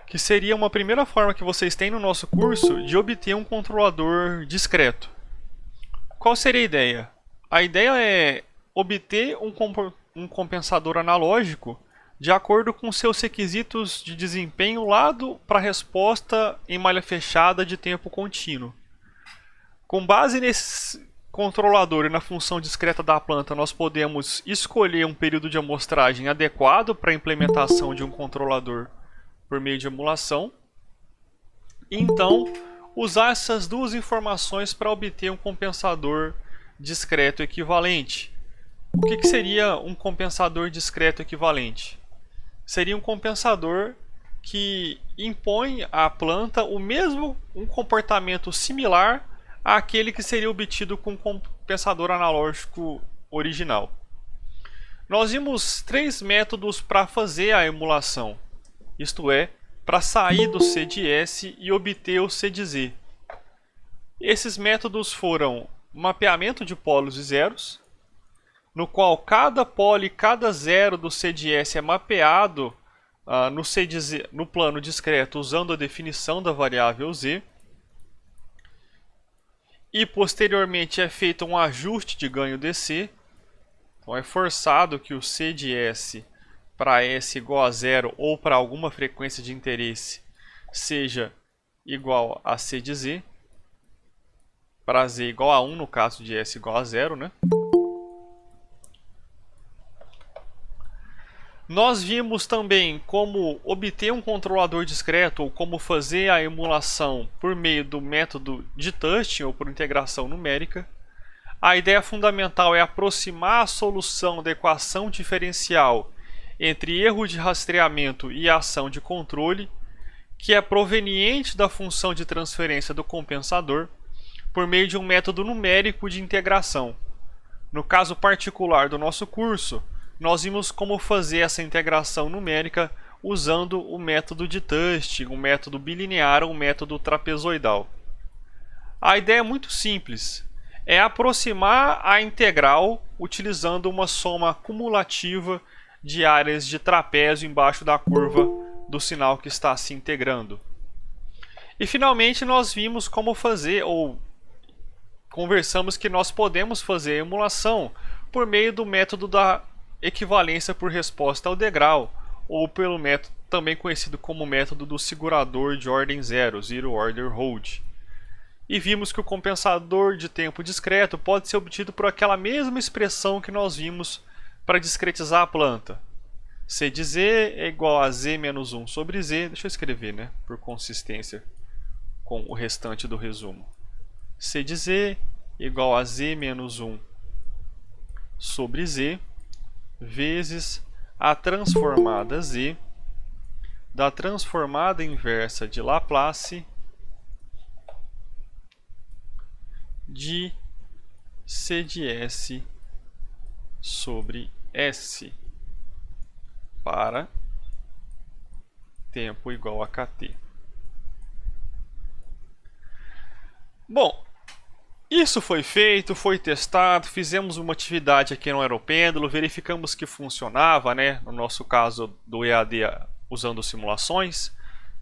que seria uma primeira forma que vocês têm no nosso curso de obter um controlador discreto. Qual seria a ideia? A ideia é obter um compensador analógico de acordo com seus requisitos de desempenho lado para resposta em malha fechada de tempo contínuo. Com base nesse controlador e na função discreta da planta, nós podemos escolher um período de amostragem adequado para a implementação de um controlador por meio de emulação. E então, usar essas duas informações para obter um compensador discreto equivalente. O que seria um compensador discreto equivalente? Seria um compensador que impõe à planta um comportamento similar àquele que seria obtido com o compensador analógico original. Nós vimos 3 métodos para fazer a emulação, isto é, para sair do C de S e obter o C de Z. Esses métodos foram mapeamento de polos e zeros, no qual cada polo e cada zero do C de S é mapeado no plano discreto usando a definição da variável Z. E posteriormente é feito um ajuste de ganho DC. Então é forçado que o C de S para S igual a zero ou para alguma frequência de interesse seja igual a C de Z. Para Z igual a 1 no caso de S igual a zero, né? Nós vimos também como obter um controlador discreto ou como fazer a emulação por meio do método de Tusting ou por integração numérica. A ideia fundamental é aproximar a solução da equação diferencial entre erro de rastreamento e ação de controle, que é proveniente da função de transferência do compensador, por meio de um método numérico de integração. No caso particular do nosso curso, nós vimos como fazer essa integração numérica usando o método de Tusting, o método bilinear ou o método trapezoidal. A ideia é muito simples, é aproximar a integral utilizando uma soma cumulativa de áreas de trapézio embaixo da curva do sinal que está se integrando. E finalmente nós vimos como fazer, ou conversamos que nós podemos fazer a emulação por meio do método da equivalência por resposta ao degrau, ou pelo método também conhecido como método do segurador de ordem zero, Zero Order Hold. E vimos que o compensador de tempo discreto pode ser obtido por aquela mesma expressão que nós vimos para discretizar a planta. C de Z é igual a Z menos 1 sobre Z, deixa eu escrever, né, por consistência com o restante do resumo. C de Z igual a Z menos 1 sobre Z vezes a transformada Z da transformada inversa de Laplace de C de S sobre S para tempo igual a kt. Bom, isso foi feito, foi testado, fizemos uma atividade aqui no Aeropêndulo, verificamos que funcionava, né? No nosso caso do EAD usando simulações.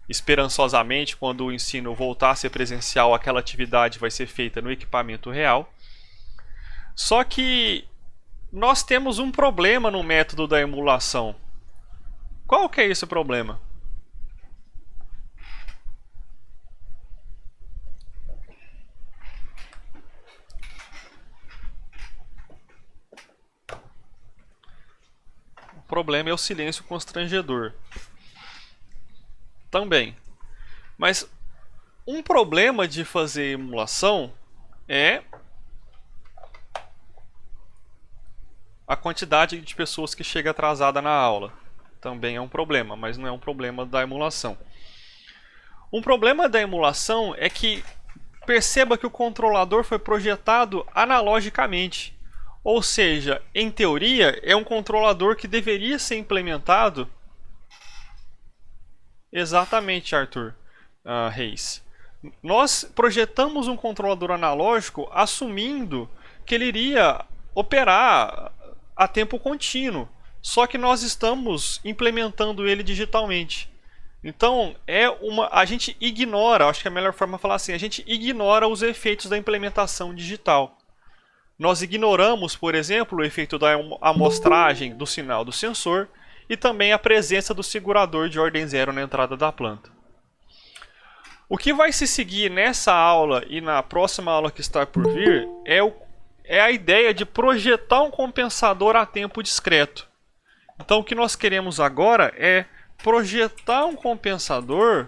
Esperançosamente, quando o ensino voltar a ser presencial, aquela atividade vai ser feita no equipamento real. Só que nós temos um problema no método da emulação. Qual que é esse problema? O problema é o silêncio constrangedor. Também. Mas um problema de fazer emulação é a quantidade de pessoas que chega atrasada na aula. Também é um problema, mas não é um problema da emulação. Um problema da emulação é que perceba que o controlador foi projetado analogicamente. Ou seja, em teoria, é um controlador que deveria ser implementado exatamente, Arthur Reis. Nós projetamos um controlador analógico assumindo que ele iria operar a tempo contínuo. Só que nós estamos implementando ele digitalmente. Então, a gente ignora, acho que é a melhor forma de falar assim, a gente ignora os efeitos da implementação digital. Nós ignoramos, por exemplo, o efeito da amostragem do sinal do sensor e também a presença do segurador de ordem zero na entrada da planta. O que vai se seguir nessa aula e na próxima aula que está por vir é a ideia de projetar um compensador a tempo discreto. Então, o que nós queremos agora é projetar um compensador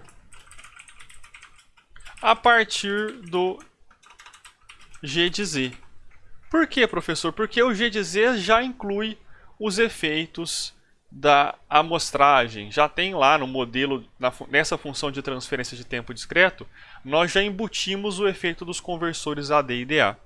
a partir do G de Z. Por quê, professor? Porque o G de Z já inclui os efeitos da amostragem. Já tem lá no modelo, nessa função de transferência de tempo discreto, nós já embutimos o efeito dos conversores AD e DA.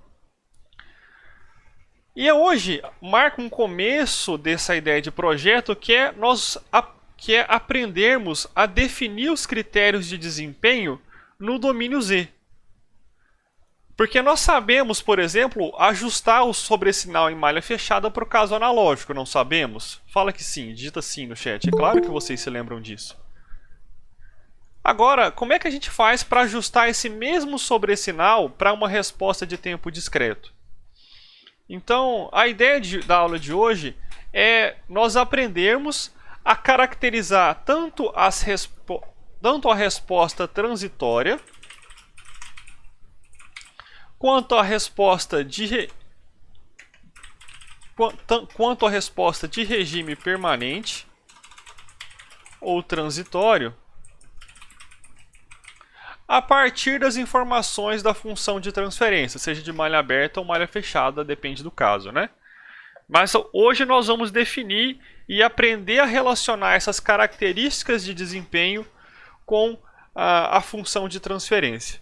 E hoje marca um começo dessa ideia de projeto que é aprendermos a definir os critérios de desempenho no domínio Z. Porque nós sabemos, por exemplo, ajustar o sobressinal em malha fechada para o caso analógico, não sabemos? Fala que sim, digita sim no chat, é claro que vocês se lembram disso. Agora, como é que a gente faz para ajustar esse mesmo sobressinal para uma resposta de tempo discreto? Então, a ideia da aula de hoje é nós aprendermos a caracterizar tanto a resposta transitória quanto a resposta de regime permanente ou transitório a partir das informações da função de transferência, seja de malha aberta ou malha fechada, depende do caso, né? Mas hoje nós vamos definir e aprender a relacionar essas características de desempenho com a função de transferência.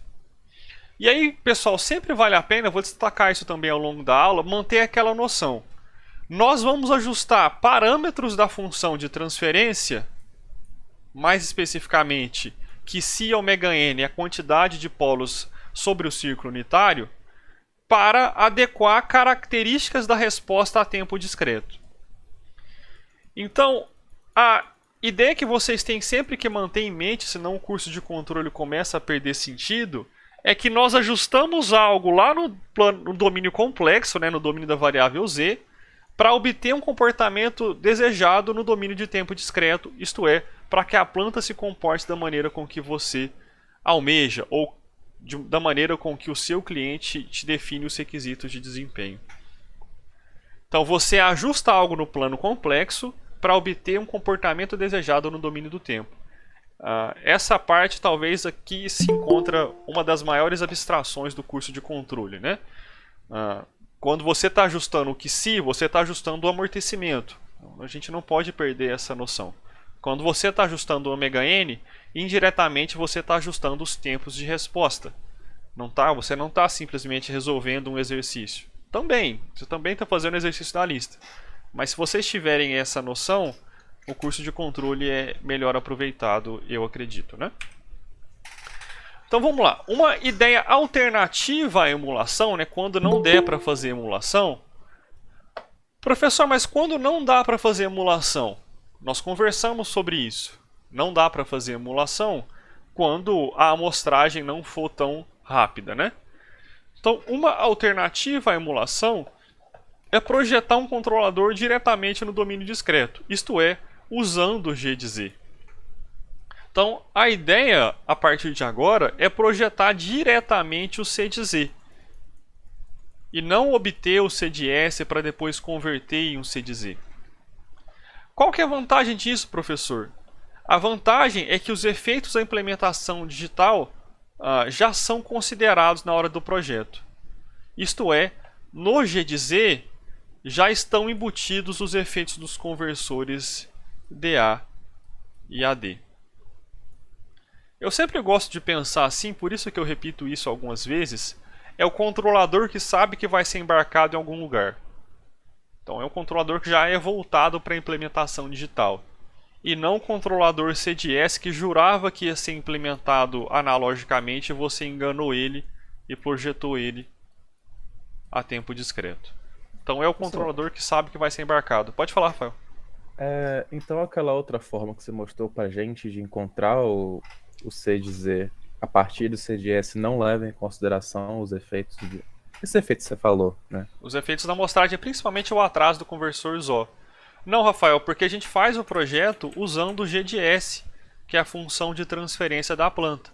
E aí, pessoal, sempre vale a pena, eu vou destacar isso também ao longo da aula, manter aquela noção. Nós vamos ajustar parâmetros da função de transferência, mais especificamente, que si ômega n é a quantidade de polos sobre o círculo unitário, para adequar características da resposta a tempo discreto. Então, a ideia que vocês têm sempre que manter em mente, senão o curso de controle começa a perder sentido, é que nós ajustamos algo lá no domínio complexo, né, no domínio da variável z, para obter um comportamento desejado no domínio de tempo discreto, isto é, para que a planta se comporte da maneira com que você almeja, ou da maneira com que o seu cliente te define os requisitos de desempenho. Então você ajusta algo no plano complexo para obter um comportamento desejado no domínio do tempo. Essa parte talvez aqui se encontra uma das maiores abstrações do curso de controle, né? Quando você está ajustando o que si, você está ajustando o amortecimento. A gente não pode perder essa noção. Quando você está ajustando o ômega n, indiretamente você está ajustando os tempos de resposta. Você não está simplesmente resolvendo um exercício. Você também está fazendo o exercício da lista. Mas se vocês tiverem essa noção, o curso de controle é melhor aproveitado, eu acredito, né? Então vamos lá. Uma ideia alternativa à emulação, né, quando não der para fazer emulação. Professor, mas quando não dá para fazer emulação? Nós conversamos sobre isso. Não dá para fazer emulação quando a amostragem não for tão rápida, né? Então, uma alternativa à emulação é projetar um controlador diretamente no domínio discreto, isto é, usando o G de Z. Então, a ideia, a partir de agora, é projetar diretamente o C de Z. E não obter o C de S para depois converter em um C de Z. Qual que é a vantagem disso, professor? A vantagem é que os efeitos da implementação digital já são considerados na hora do projeto. Isto é, no G de Z já estão embutidos os efeitos dos conversores DA e AD. Eu sempre gosto de pensar assim, por isso que eu repito isso algumas vezes, é o controlador que sabe que vai ser embarcado em algum lugar. Então é um controlador que já é voltado para a implementação digital. E não o controlador CDS que jurava que ia ser implementado analogicamente e você enganou ele e projetou ele a tempo discreto. Então é o controlador que sabe que vai ser embarcado. Pode falar, Rafael. Então aquela outra forma que você mostrou pra gente de encontrar o C de Z a partir do C de S não leva em consideração os efeitos de... Esse efeito que você falou, né? Os efeitos da amostragem, principalmente o atraso do conversor ZO. Não, Rafael, porque a gente faz o projeto usando o GDS, que é a função de transferência da planta.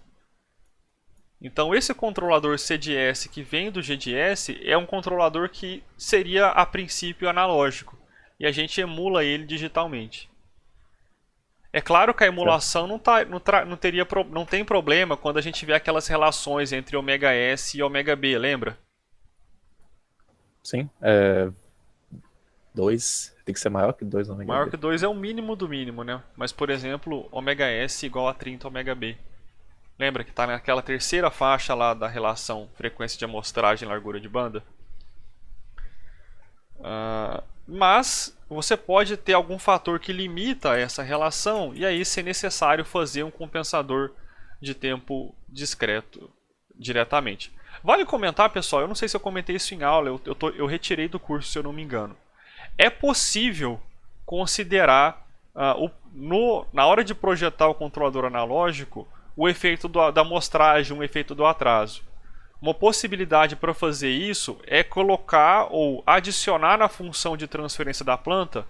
Então esse controlador CDS que vem do GDS é um controlador que seria a princípio analógico e a gente emula ele digitalmente. É claro que a Certo? emulação não tem problema quando a gente vê aquelas relações entre ômega S e ômega B, lembra? Sim. 2 tem que ser maior que 2 ômega Maior B. que 2 é o mínimo do mínimo, né? Mas, por exemplo, ômega S igual a 30 ômega B. Lembra que está naquela terceira faixa lá da relação frequência de amostragem e largura de banda? Mas você pode ter algum fator que limita essa relação e aí ser necessário fazer um compensador de tempo discreto diretamente. Vale comentar, pessoal, eu não sei se eu comentei isso em aula, eu retirei do curso se eu não me engano. É possível considerar na hora de projetar o controlador analógico o efeito da amostragem, um efeito do atraso. Uma possibilidade para fazer isso é colocar ou adicionar na função de transferência da planta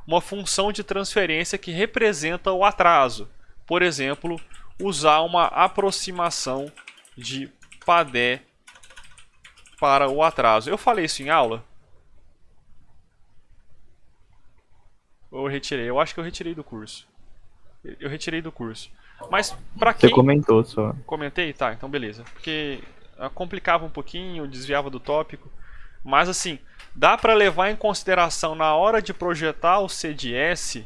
uma função de transferência que representa o atraso. Por exemplo, usar uma aproximação de Padé para o atraso. Eu falei isso em aula? Ou eu retirei? Eu acho que eu retirei do curso. Eu retirei do curso. Mas para Você quem comentou só. comentei, tá, então beleza. Porque complicava um pouquinho, desviava do tópico. Mas assim, dá para levar em consideração na hora de projetar o CDS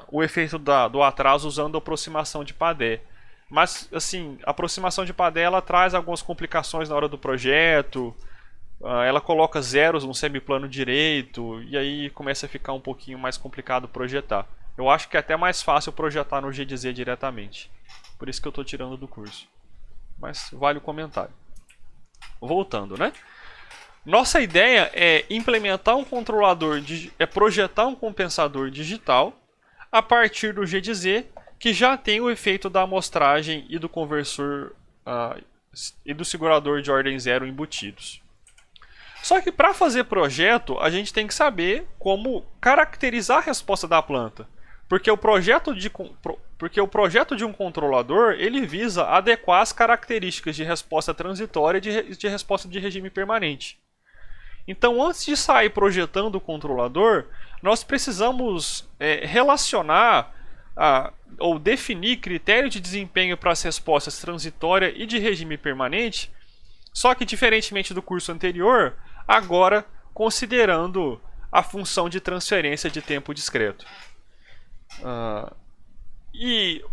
o efeito do atraso usando a aproximação de Padé. Mas assim, a aproximação de Padé ela traz algumas complicações na hora do projeto. Ela coloca zeros no semiplano direito e aí começa a ficar um pouquinho mais complicado projetar. Eu acho que é até mais fácil projetar no GDZ diretamente. Por isso que eu estou tirando do curso. Mas vale o comentário. Voltando, né? Nossa ideia é implementar um controlador, é projetar um compensador digital a partir do GDZ que já tem o efeito da amostragem e do conversor e do segurador de ordem zero embutidos. Só que para fazer projeto, a gente tem que saber como caracterizar a resposta da planta. Porque o projeto de um controlador ele visa adequar as características de resposta transitória e de resposta de regime permanente. Então, antes de sair projetando o controlador, nós precisamos relacionar ou definir critério de desempenho para as respostas transitória e de regime permanente, só que diferentemente do curso anterior, agora considerando a função de transferência de tempo discreto. E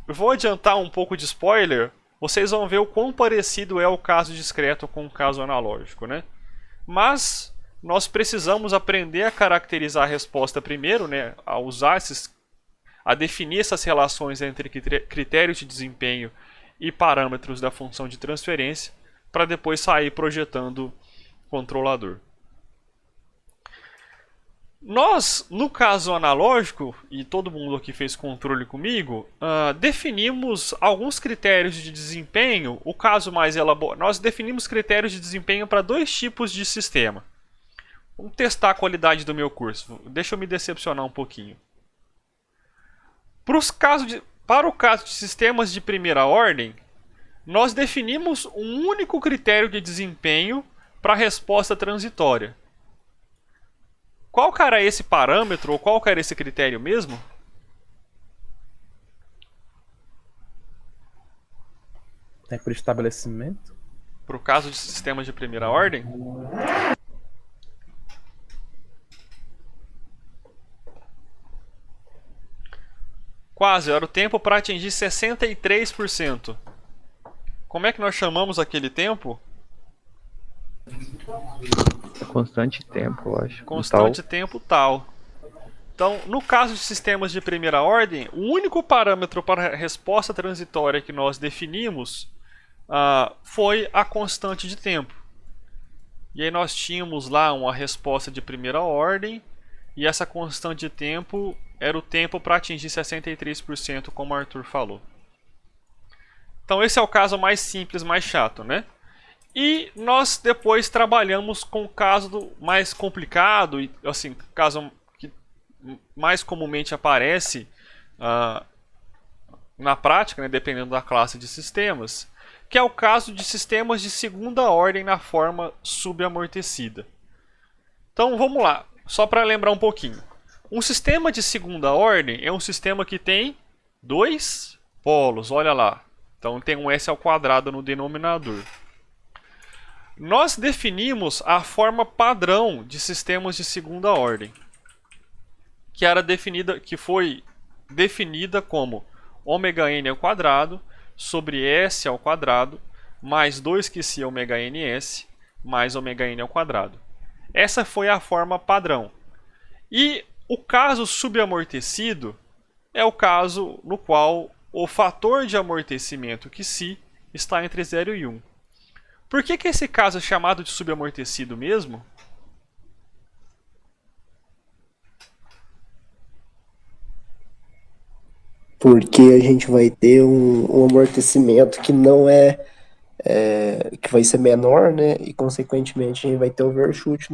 vou adiantar um pouco de spoiler, vocês vão ver o quão parecido é o caso discreto com o caso analógico, né? Mas nós precisamos aprender a caracterizar a resposta primeiro, né? A definir essas relações entre critérios de desempenho e parâmetros da função de transferência, para depois sair projetando controlador. Nós, no caso analógico, e todo mundo aqui fez controle comigo, definimos alguns critérios de desempenho. O caso mais elaborado, nós definimos critérios de desempenho para dois tipos de sistema. Vamos testar a qualidade do meu curso. Deixa eu me decepcionar um pouquinho. Para o caso de sistemas de primeira ordem, nós definimos um único critério de desempenho para a resposta transitória. Qual que era esse parâmetro ou qual que era esse critério mesmo? Tempo de estabelecimento? Para o caso de sistemas de primeira ordem? Quase, era o tempo para atingir 63%. Como é que nós chamamos aquele tempo? É constante tempo, eu acho. Constante tempo tal. Então, no caso de sistemas de primeira ordem, o único parâmetro para a resposta transitória que nós definimos foi a constante de tempo. E aí nós tínhamos lá uma resposta de primeira ordem e essa constante de tempo era o tempo para atingir 63%, como o Arthur falou. Então esse é o caso mais simples, mais chato, né? E nós depois trabalhamos com o caso mais complicado, e assim, caso que mais comumente aparece na prática, né, dependendo da classe de sistemas, que é o caso de sistemas de segunda ordem na forma subamortecida. Então vamos lá, só para lembrar um pouquinho. Um sistema de segunda ordem é um sistema que tem dois polos, olha lá. Então tem um s ao quadrado no denominador. Nós definimos a forma padrão de sistemas de segunda ordem, que foi definida como ωn ao quadrado sobre s ao quadrado mais 2qc ω ns mais ωn ao quadrado. Essa foi a forma padrão. E o caso subamortecido é o caso no qual o fator de amortecimento qc está entre 0 e 1. Por que esse caso é chamado de subamortecido mesmo? Porque a gente vai ter um amortecimento que não que vai ser menor, né? E consequentemente a gente vai ter overshoot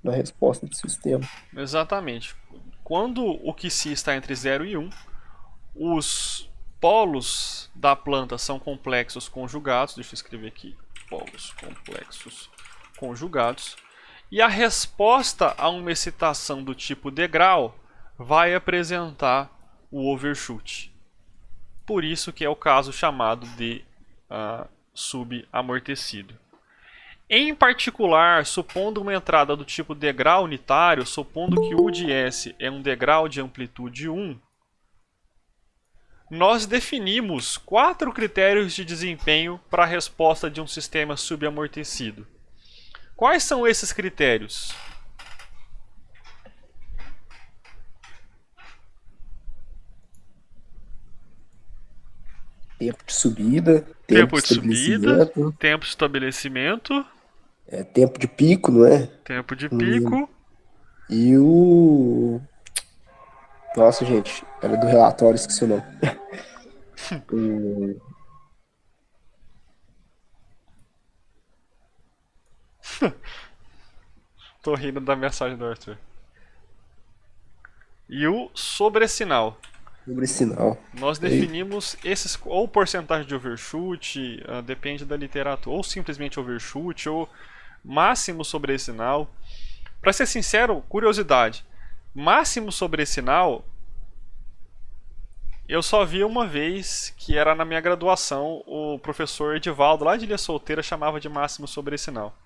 na resposta do sistema. Exatamente. Quando o QC está entre 0 e 1, os polos da planta são complexos conjugados. Deixa eu escrever aqui. Polos complexos conjugados. E a resposta a uma excitação do tipo degrau vai apresentar o overshoot. Por isso que é o caso chamado de subamortecido. Em particular, supondo uma entrada do tipo degrau unitário, supondo que U de S é um degrau de amplitude 1, nós definimos 4 critérios de desempenho para a resposta de um sistema subamortecido. Quais são esses critérios? Tempo de subida, tempo de estabelecimento, tempo de pico, não é? Tempo de pico. E o... Nossa, gente, era do relatório, esqueci o nome. Tô rindo da mensagem do Arthur. E o sobressinal. Nós definimos esses, ou porcentagem de overshoot, depende da literatura, ou simplesmente overshoot, ou máximo sobressinal. Para ser sincero, curiosidade, máximo sobressinal eu só vi uma vez, que era na minha graduação, o professor Edivaldo, lá de Ilha Solteira, chamava de máximo sobressinal.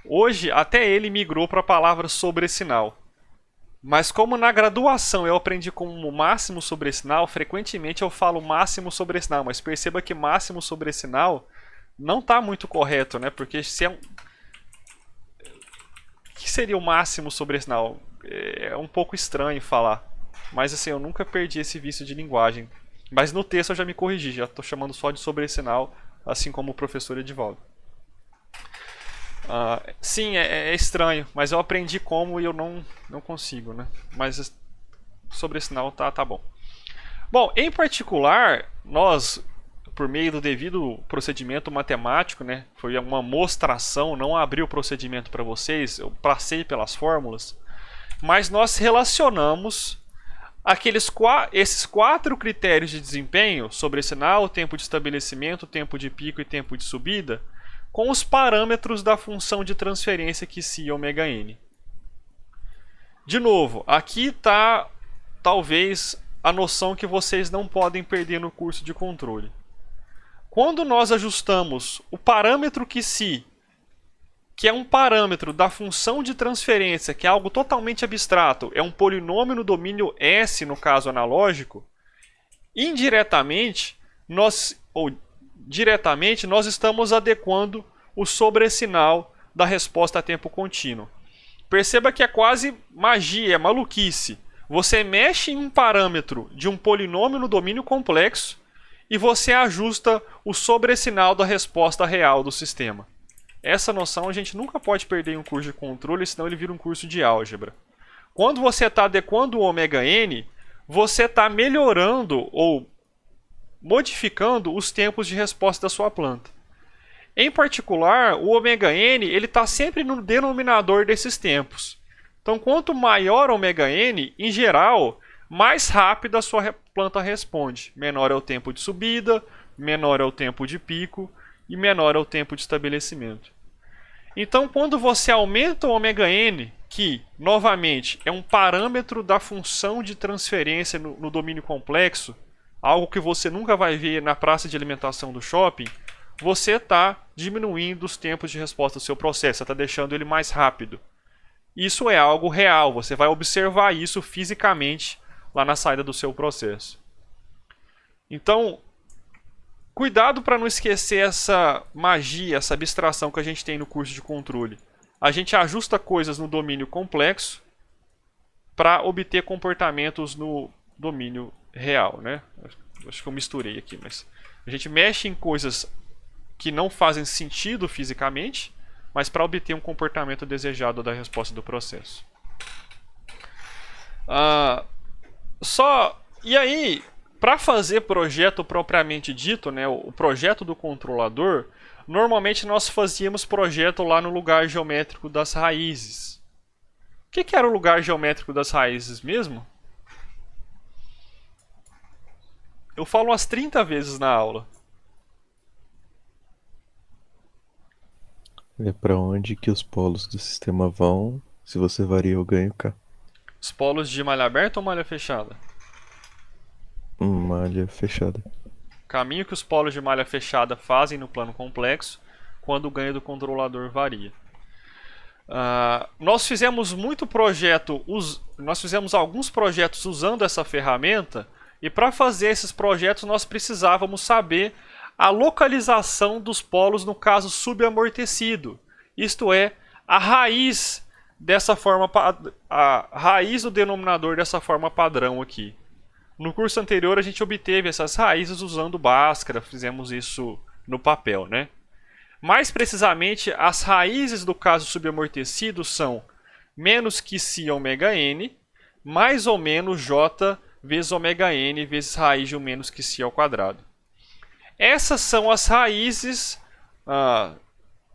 Hoje, até ele migrou para a palavra sobressinal. Mas como na graduação eu aprendi como máximo sobressinal, frequentemente eu falo máximo sobressinal, mas perceba que máximo sobressinal não está muito correto, né? Porque se é o que seria o máximo sobressinal? É um pouco estranho falar. Mas assim, eu nunca perdi esse vício de linguagem. Mas no texto eu já me corrigi, já estou chamando só de sobressinal, assim como o professor Edivaldo. Sim, é estranho, mas eu aprendi como e eu não consigo, né? Mas sobressinal tá bom. Bom, em particular, nós, por meio do devido procedimento matemático, né? Foi uma mostração, não abri o procedimento para vocês, eu passei pelas fórmulas, mas nós relacionamos esses 4 critérios de desempenho, sobressinal, tempo de estabelecimento, tempo de pico e tempo de subida, com os parâmetros da função de transferência QC ωn. De novo, aqui está talvez a noção que vocês não podem perder no curso de controle. Quando nós ajustamos o parâmetro QC, que é um parâmetro da função de transferência, que é algo totalmente abstrato, é um polinômio no domínio S, no caso analógico, indiretamente, diretamente, nós estamos adequando o sobressinal da resposta a tempo contínuo. Perceba que é quase magia, é maluquice. Você mexe em um parâmetro de um polinômio no domínio complexo e você ajusta o sobressinal da resposta real do sistema. Essa noção a gente nunca pode perder em um curso de controle, senão ele vira um curso de álgebra. quando você está adequando o ômega n, você está melhorando ou modificando os tempos de resposta da sua planta. Em particular, o ômega n ele está sempre no denominador desses tempos. Então, quanto maior o ômega n, em geral, mais rápido a sua planta responde. Menor é o tempo de subida, menor é o tempo de pico e menor é o tempo de estabelecimento. Então, quando você aumenta o ômega n, que, novamente, é um parâmetro da função de transferência no domínio complexo, algo que você nunca vai ver na praça de alimentação do shopping, você está diminuindo os tempos de resposta do seu processo, você está deixando ele mais rápido. Isso é algo real, você vai observar isso fisicamente lá na saída do seu processo. Então, cuidado para não esquecer essa magia, essa abstração que a gente tem no curso de controle. A gente ajusta coisas no domínio complexo para obter comportamentos no domínio real, né? Acho que eu misturei aqui, mas a gente mexe em coisas que não fazem sentido fisicamente, mas para obter um comportamento desejado da resposta do processo. E aí, para fazer projeto propriamente dito, né, o projeto do controlador, normalmente nós fazíamos projeto lá no lugar geométrico das raízes. O que era o lugar geométrico das raízes mesmo? Eu falo umas 30 vezes na aula. É para onde que os polos do sistema vão se você varia o ganho K. Os polos de malha aberta ou malha fechada? Malha fechada. Caminho que os polos de malha fechada fazem no plano complexo quando o ganho do controlador varia. Nós fizemos alguns projetos usando essa ferramenta, e para fazer esses projetos nós precisávamos saber a localização dos polos no caso subamortecido. Isto é, a raiz do denominador dessa forma padrão aqui. No curso anterior a gente obteve essas raízes usando Bhaskara, fizemos isso no papel, né? Mais precisamente, as raízes do caso subamortecido são menos que si ômega n, mais ou menos j vezes ômega n vezes raiz de 1 menos que si ao quadrado. Essas são as raízes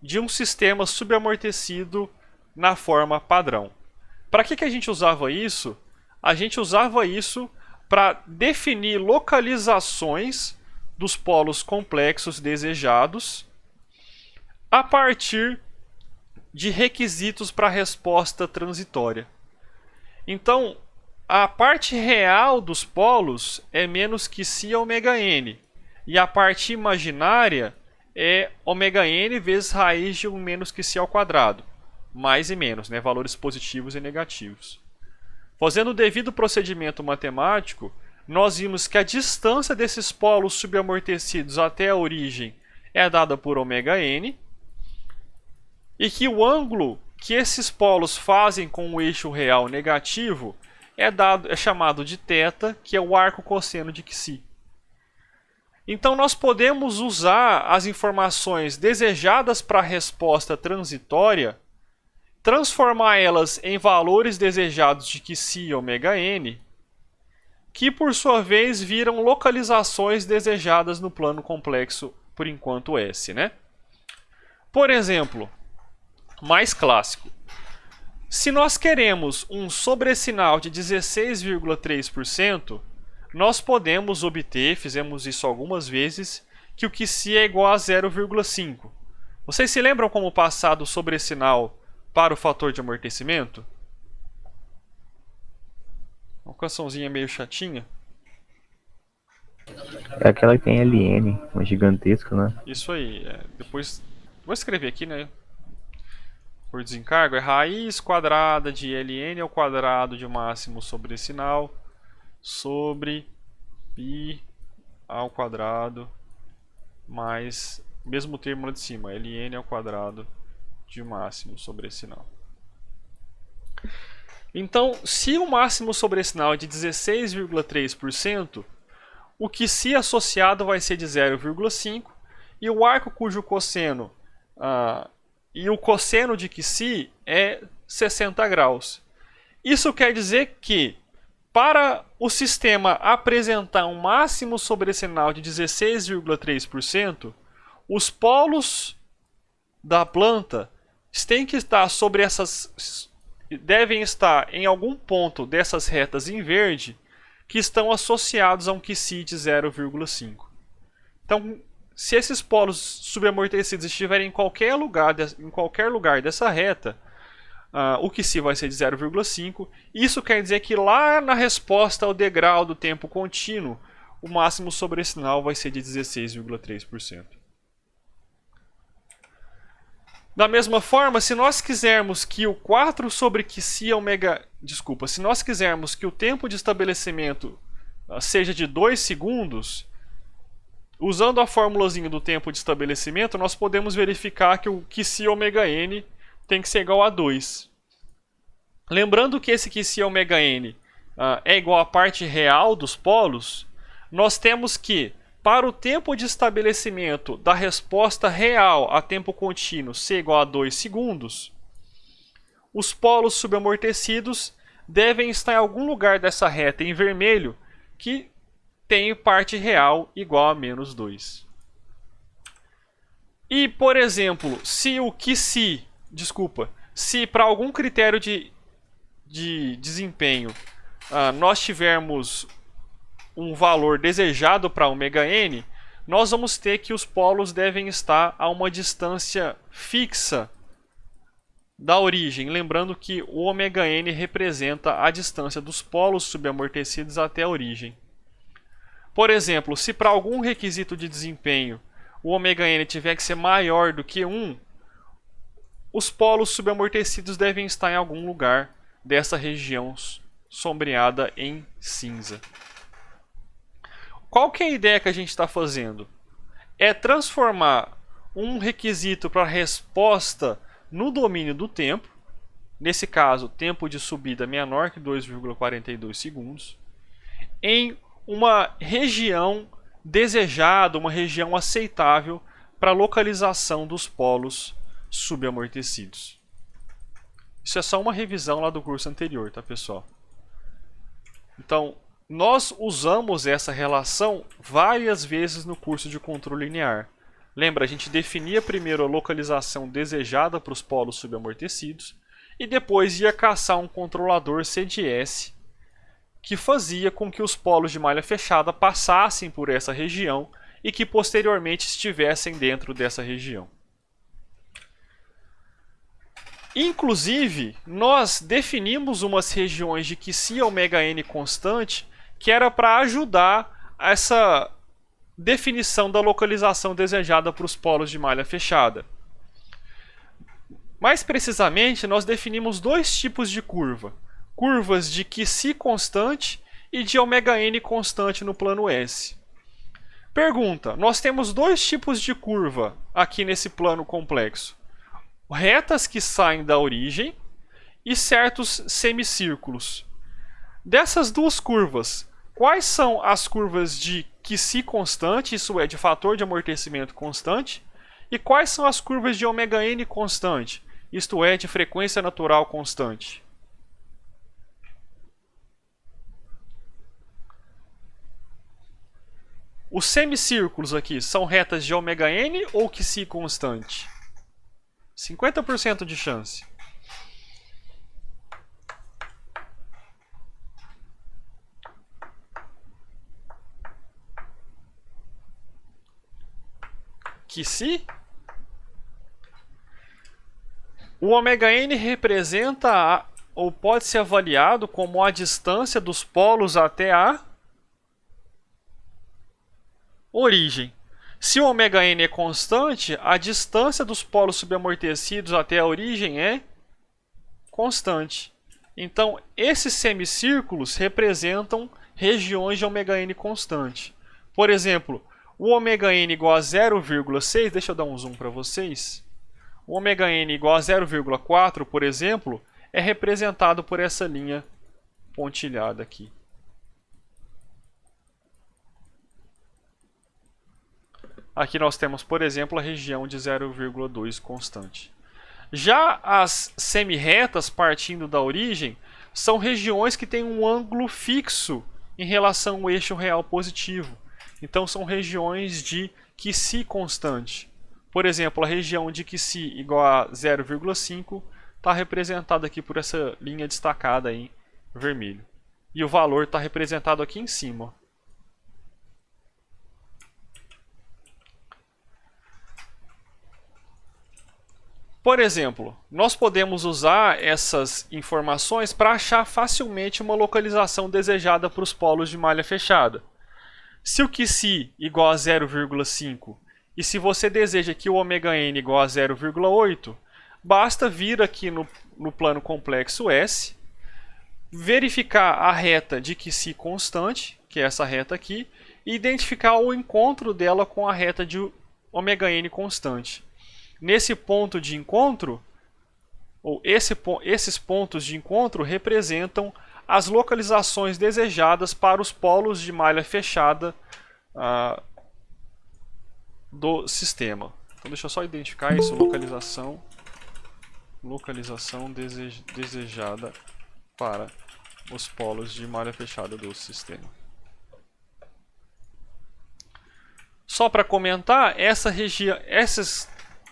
de um sistema subamortecido na forma padrão. Para que a gente usava isso? A gente usava isso para definir localizações dos polos complexos desejados a partir de requisitos para a resposta transitória. Então, a parte real dos polos é menos que si ômega n, e a parte imaginária é ômega n vezes raiz de 1 menos que si ao quadrado, mais e menos, né? Valores positivos e negativos. Fazendo o devido procedimento matemático, nós vimos que a distância desses polos subamortecidos até a origem é dada por ômega n, e que o ângulo que esses polos fazem com o eixo real negativo é chamado de θ, que é o arco cosseno de Xi. Então nós podemos usar as informações desejadas para a resposta transitória, transformar elas em valores desejados de Xi e ômega n, que por sua vez viram localizações desejadas no plano complexo por enquanto S, né? Por exemplo, mais clássico. Se nós queremos um sobressinal de 16,3%, nós podemos obter, fizemos isso algumas vezes, que o Xi é igual a 0,5. Vocês se lembram como passar do sobressinal para o fator de amortecimento? Uma cançãozinha meio chatinha. É aquela que tem LN, uma gigantesca, né? Isso aí. Depois vou escrever aqui, né? Por desencargo, é raiz quadrada de ln ao quadrado de máximo sobressinal sobre π ao quadrado mais o mesmo termo lá de cima, ln ao quadrado de máximo sobressinal. Então, se o máximo sobressinal é de 16,3%, o Xi associado vai ser de 0,5 e o arco cujo cosseno e o cosseno de Xi é 60 graus. Isso quer dizer que, para o sistema apresentar um máximo sobressinal de 16,3%, os polos da planta têm que estar sobre devem estar em algum ponto dessas retas em verde que estão associados a um QC de 0,5. Então, se esses polos subamortecidos estiverem em qualquer lugar dessa reta, o QC vai ser de 0,5. Isso quer dizer que lá na resposta ao degrau do tempo contínuo, o máximo sobressinal vai ser de 16,3%. Da mesma forma, se nós quisermos que o 4 sobre QC ômega... Desculpa, se nós quisermos que o tempo de estabelecimento seja de 2 segundos, usando a formulazinha do tempo de estabelecimento, nós podemos verificar que o QC ômega n tem que ser igual a 2. Lembrando que esse QC ômega n é igual à parte real dos polos, nós temos que, para o tempo de estabelecimento da resposta real a tempo contínuo ser igual a 2 segundos, os polos subamortecidos devem estar em algum lugar dessa reta em vermelho que tem parte real igual a menos 2. E, por exemplo, se para algum critério de desempenho nós tivermos um valor desejado para ômega n, nós vamos ter que os polos devem estar a uma distância fixa da origem, lembrando que o ômega n representa a distância dos polos subamortecidos até a origem. Por exemplo, se para algum requisito de desempenho o ômega n tiver que ser maior do que 1, os polos subamortecidos devem estar em algum lugar dessa região sombreada em cinza. Qual que é a ideia que a gente está fazendo? É transformar um requisito para resposta no domínio do tempo, nesse caso, tempo de subida menor que 2,42 segundos, em uma região desejada, uma região aceitável para a localização dos polos subamortecidos. Isso é só uma revisão lá do curso anterior, tá, pessoal? Então, nós usamos essa relação várias vezes no curso de controle linear. Lembra, a gente definia primeiro a localização desejada para os polos subamortecidos e depois ia caçar um controlador CDS que fazia com que os polos de malha fechada passassem por essa região e que posteriormente estivessem dentro dessa região. Inclusive, nós definimos umas regiões de QC ômega n constante que era para ajudar essa definição da localização desejada para os polos de malha fechada. Mais precisamente, nós definimos dois tipos de curva. Curvas de QC constante e de ômega n constante no plano S. Pergunta, nós temos dois tipos de curva aqui nesse plano complexo. Retas que saem da origem e certos semicírculos. Dessas duas curvas, quais são as curvas de QC constante, isso é, de fator de amortecimento constante, e quais são as curvas de ômega n constante, isto é, de frequência natural constante? Os semicírculos aqui são retas de ômega n ou QC constante? 50% de chance. QC? O ômega n representa ou pode ser avaliado como a distância dos polos até a origem. Se o ômega n é constante, a distância dos polos subamortecidos até a origem é constante. Então, esses semicírculos representam regiões de ômega n constante. Por exemplo, o ômega n igual a 0,6, deixa eu dar um zoom para vocês. O ômega n igual a 0,4, por exemplo, é representado por essa linha pontilhada aqui. Aqui nós temos, por exemplo, a região de 0,2 constante. Já as semirretas partindo da origem são regiões que têm um ângulo fixo em relação ao eixo real positivo. Então são regiões de Qi constante. Por exemplo, a região de Qi igual a 0,5 está representada aqui por essa linha destacada em vermelho. E o valor está representado aqui em cima. Por exemplo, nós podemos usar essas informações para achar facilmente uma localização desejada para os polos de malha fechada. Se o Qi igual a 0,5 e se você deseja que o ωn igual a 0,8, basta vir aqui no plano complexo S, verificar a reta de Qi constante, que é essa reta aqui, e identificar o encontro dela com a reta de ωn constante. Nesse ponto de encontro, ou esses pontos de encontro representam as localizações desejadas para os polos de malha fechada do sistema. Então deixa eu só identificar isso, localização desejada para os polos de malha fechada do sistema. Só para comentar,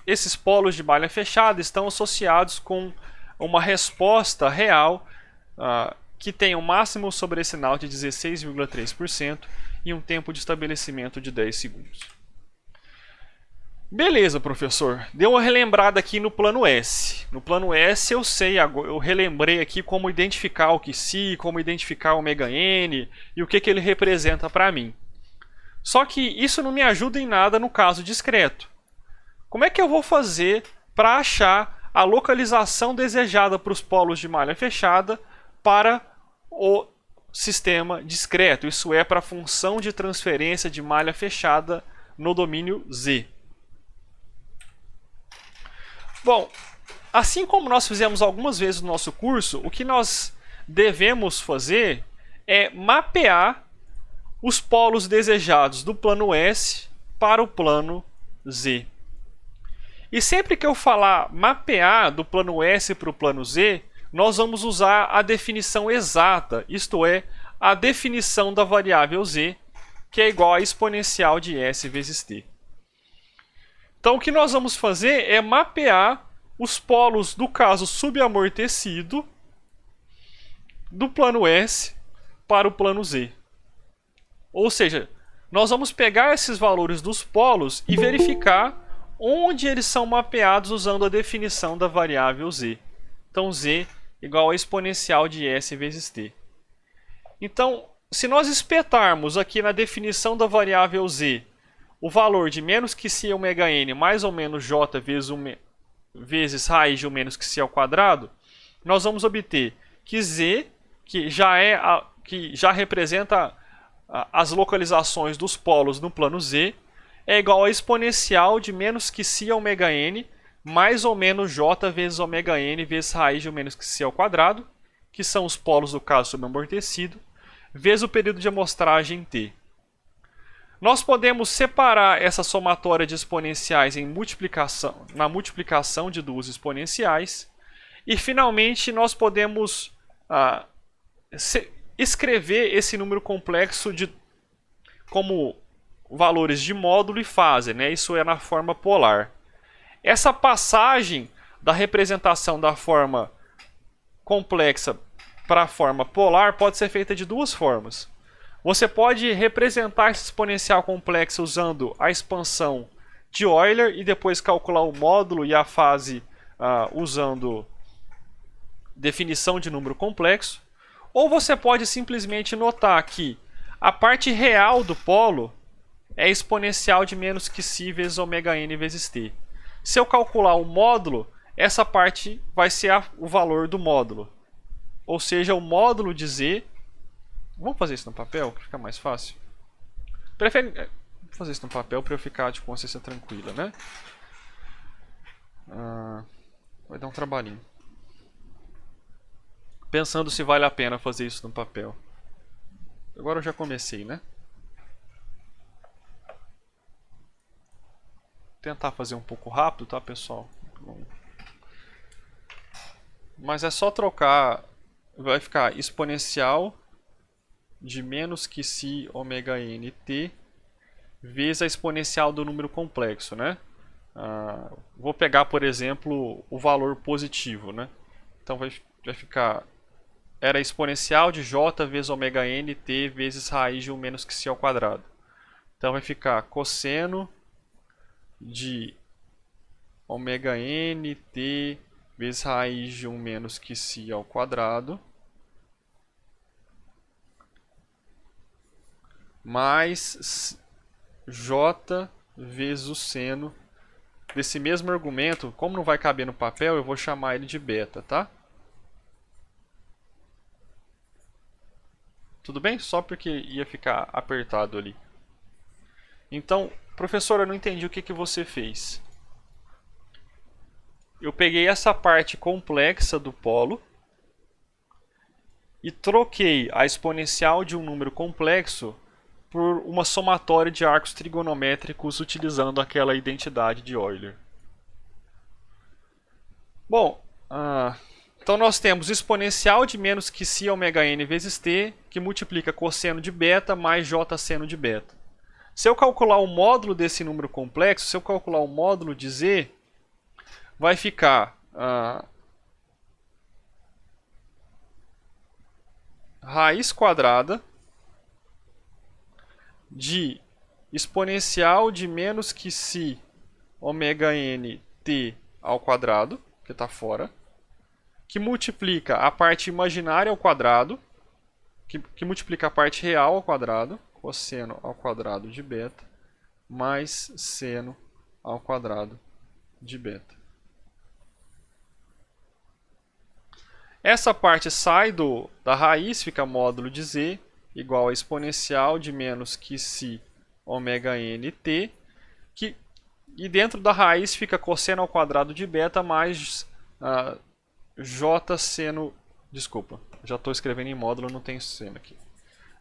esses polos de malha fechada estão associados com uma resposta real que tem um máximo sobre esse sinal de 16,3% e um tempo de estabelecimento de 10 segundos. Beleza, professor. Deu uma relembrada aqui no plano S. No plano S eu relembrei aqui como identificar o Qi, como identificar o ωn e o que ele representa para mim. Só que isso não me ajuda em nada no caso discreto. Como é que eu vou fazer para achar a localização desejada para os polos de malha fechada para o sistema discreto? Isso é, para a função de transferência de malha fechada no domínio Z. Bom, assim como nós fizemos algumas vezes no nosso curso, o que nós devemos fazer é mapear os polos desejados do plano S para o plano Z. E sempre que eu falar mapear do plano S para o plano Z, nós vamos usar a definição exata, isto é, a definição da variável Z, que é igual a exponencial de S vezes T. Então o que nós vamos fazer é mapear os polos do caso subamortecido do plano S para o plano Z. Ou seja, nós vamos pegar esses valores dos polos e verificar onde eles são mapeados usando a definição da variável Z. Então Z igual a exponencial de S vezes T. Então, se nós espetarmos aqui na definição da variável Z o valor de menos que si ωn mais ou menos j vezes raiz de 1 menos que si ao quadrado, nós vamos obter que Z, que já representa as localizações dos polos no plano Z, é igual a exponencial de menos que si ωn mais ou menos j vezes ωn vezes raiz de 1 menos que si ao quadrado, que são os polos do caso subamortecido, vezes o período de amostragem t. Nós podemos separar essa somatória de exponenciais na multiplicação de duas exponenciais. E, finalmente, nós podemos escrever esse número complexo como valores de módulo e fase, né? Isso é na forma polar. Essa passagem da representação da forma complexa para a forma polar pode ser feita de duas formas. Você pode representar esse exponencial complexo usando a expansão de Euler e depois calcular o módulo e a fase usando definição de número complexo. Ou você pode simplesmente notar que a parte real do polo é exponencial de menos que si vezes ωn vezes t. Se eu calcular o módulo, essa parte vai ser o valor do módulo. Ou seja, o módulo de z... Vamos fazer isso no papel, que fica mais fácil. Vou fazer isso no papel para eu ficar de consciência tranquila, né? Vai dar um trabalhinho. Pensando se vale a pena fazer isso no papel. Agora eu já comecei, né? Tentar fazer um pouco rápido, tá, pessoal? Mas é só trocar vai ficar exponencial de menos que si ômega nt vezes a exponencial do número complexo, né? Vou pegar, por exemplo, o valor positivo, né? Então vai ficar, era exponencial de j vezes ômega nt vezes raiz de 1 menos que si ao quadrado. Então vai ficar cosseno de ômega nt vezes raiz de 1 menos que si ao quadrado mais j vezes o seno desse mesmo argumento. Como não vai caber no papel, eu vou chamar ele de beta, tá? Tudo bem? Só porque ia ficar apertado ali. Então, professor, eu não entendi o que você fez. Eu peguei essa parte complexa do polo e troquei a exponencial de um número complexo por uma somatória de arcos trigonométricos utilizando aquela identidade de Euler. Bom, então nós temos exponencial de menos que si ômega n vezes t, que multiplica cosseno de beta mais j seno de beta. Se eu calcular o módulo desse número complexo, se eu calcular o módulo de z, vai ficar raiz quadrada de exponencial de menos que si ômega n t ao quadrado, que está fora, que multiplica a parte imaginária ao quadrado, que multiplica a parte real ao quadrado, cosseno ao quadrado de beta, mais seno ao quadrado de beta. Essa parte sai da raiz, fica módulo de z igual a exponencial de menos que si ômega nt, e dentro da raiz fica cosseno ao quadrado de beta mais j seno, desculpa, já estou escrevendo em módulo, não tem seno aqui,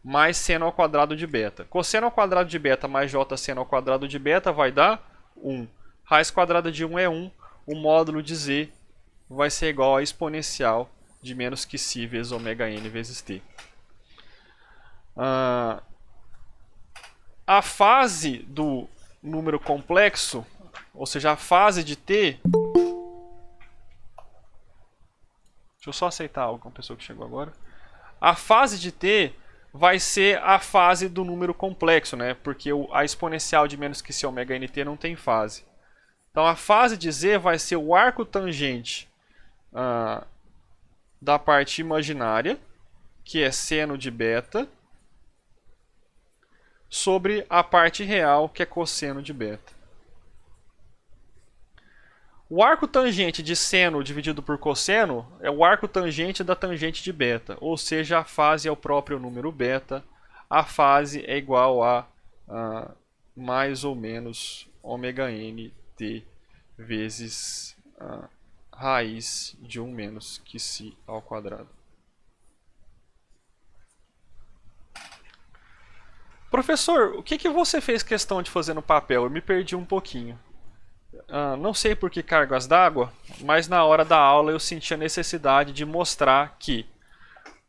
mais seno ao quadrado de beta. Cosseno ao quadrado de beta mais j seno ao quadrado de beta vai dar 1. Raiz quadrada de 1 é 1, o módulo de z vai ser igual a exponencial de menos que si vezes ômega n vezes t. A fase do número complexo, ou seja, a fase de t... Deixa eu só aceitar algo com a pessoa que chegou agora. A fase de t vai ser a fase do número complexo, né? Porque a exponencial de menos que si ômega nt não tem fase. Então a fase de z vai ser o arco tangente da parte imaginária, que é seno de beta, sobre a parte real, que é cosseno de beta. O arco tangente de seno dividido por cosseno é o arco tangente da tangente de beta, ou seja, a fase é o próprio número beta, a fase é igual a mais ou menos ômega n t vezes raiz de 1 menos que si ao quadrado. Professor, o que você fez questão de fazer no papel? Eu me perdi um pouquinho. Não sei por que cargas d'água, mas na hora da aula eu senti a necessidade de mostrar que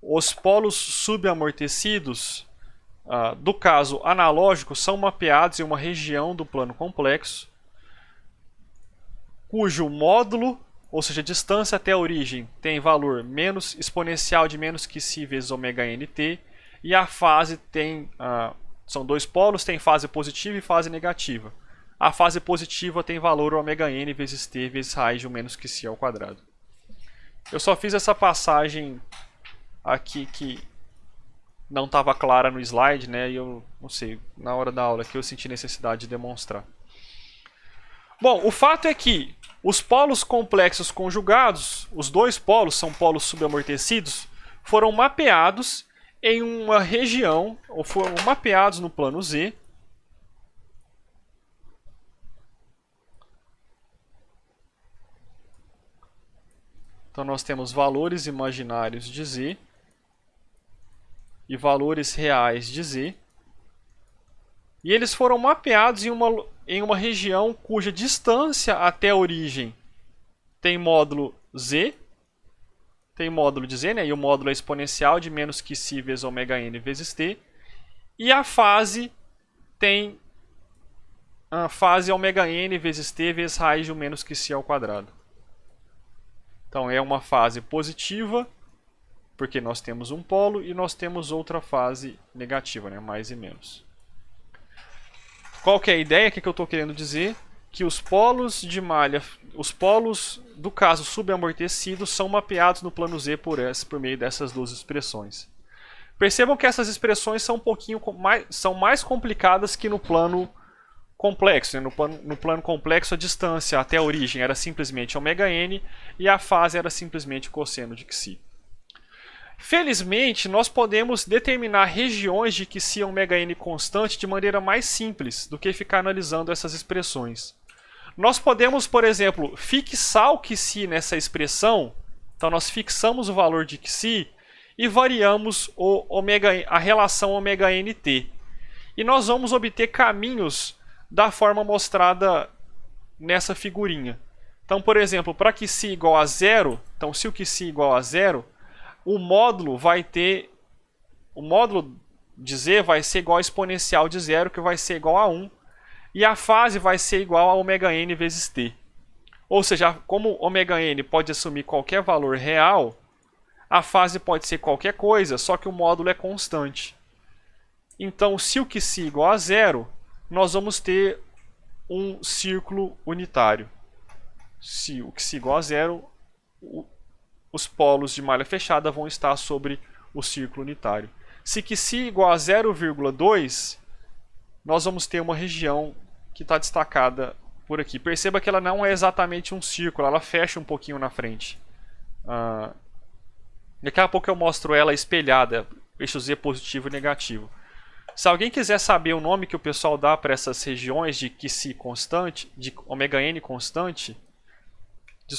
os polos subamortecidos, do caso analógico, são mapeados em uma região do plano complexo, cujo módulo, ou seja, distância até a origem, tem valor menos exponencial de menos que si vezes ômega nt, e a fase tem... são dois polos, tem fase positiva e fase negativa. A fase positiva tem valor ômega n vezes t vezes raiz de 1 menos que si ao quadrado. Eu só fiz essa passagem aqui que não estava clara no slide, né? E eu não sei, na hora da aula que eu senti necessidade de demonstrar. Bom, o fato é que os polos complexos conjugados, os dois polos são polos subamortecidos, foram mapeados em uma região, ou foram mapeados no plano Z, então nós temos valores imaginários de Z e valores reais de Z, e eles foram mapeados em uma região cuja distância até a origem tem módulo Z tem módulo de z, né? E o módulo é exponencial de menos que si vezes ômega n vezes t. E a fase tem a fase ômega n vezes t vezes raiz de 1 menos que si ao quadrado. Então é uma fase positiva, porque nós temos um polo, e nós temos outra fase negativa, né? Mais e menos. Qual que é a ideia? O que eu estou querendo dizer? Que os polos de malha, os polos do caso subamortecido são mapeados no plano Z por meio dessas duas expressões. Percebam que essas expressões são são mais complicadas que no plano complexo. Né? No plano complexo, a distância até a origem era simplesmente ômega-n e a fase era simplesmente cosseno de Xi. Felizmente, nós podemos determinar regiões de Xi ômega-n constante de maneira mais simples do que ficar analisando essas expressões. Nós podemos, por exemplo, fixar o Xi nessa expressão. Então, nós fixamos o valor de Xi e variamos a relação ômega-nt. E nós vamos obter caminhos da forma mostrada nessa figurinha. Então, por exemplo, para Xi igual a zero, então se o Xi igual a zero, o módulo de z vai ser igual ao exponencial de zero, que vai ser igual a 1. E a fase vai ser igual a ômega-n vezes t. Ou seja, como ômega-n pode assumir qualquer valor real, a fase pode ser qualquer coisa, só que o módulo é constante. Então, se o Xi igual a zero, nós vamos ter um círculo unitário. Se o Xi igual a zero, os polos de malha fechada vão estar sobre o círculo unitário. Se Xi igual a 0,2, nós vamos ter uma região que está destacada por aqui. Perceba que ela não é exatamente um círculo, ela fecha um pouquinho na frente. Daqui a pouco eu mostro ela espelhada, eixo Z positivo e negativo. Se alguém quiser saber o nome que o pessoal dá para essas regiões de Xi constante, de ômega-n constante, de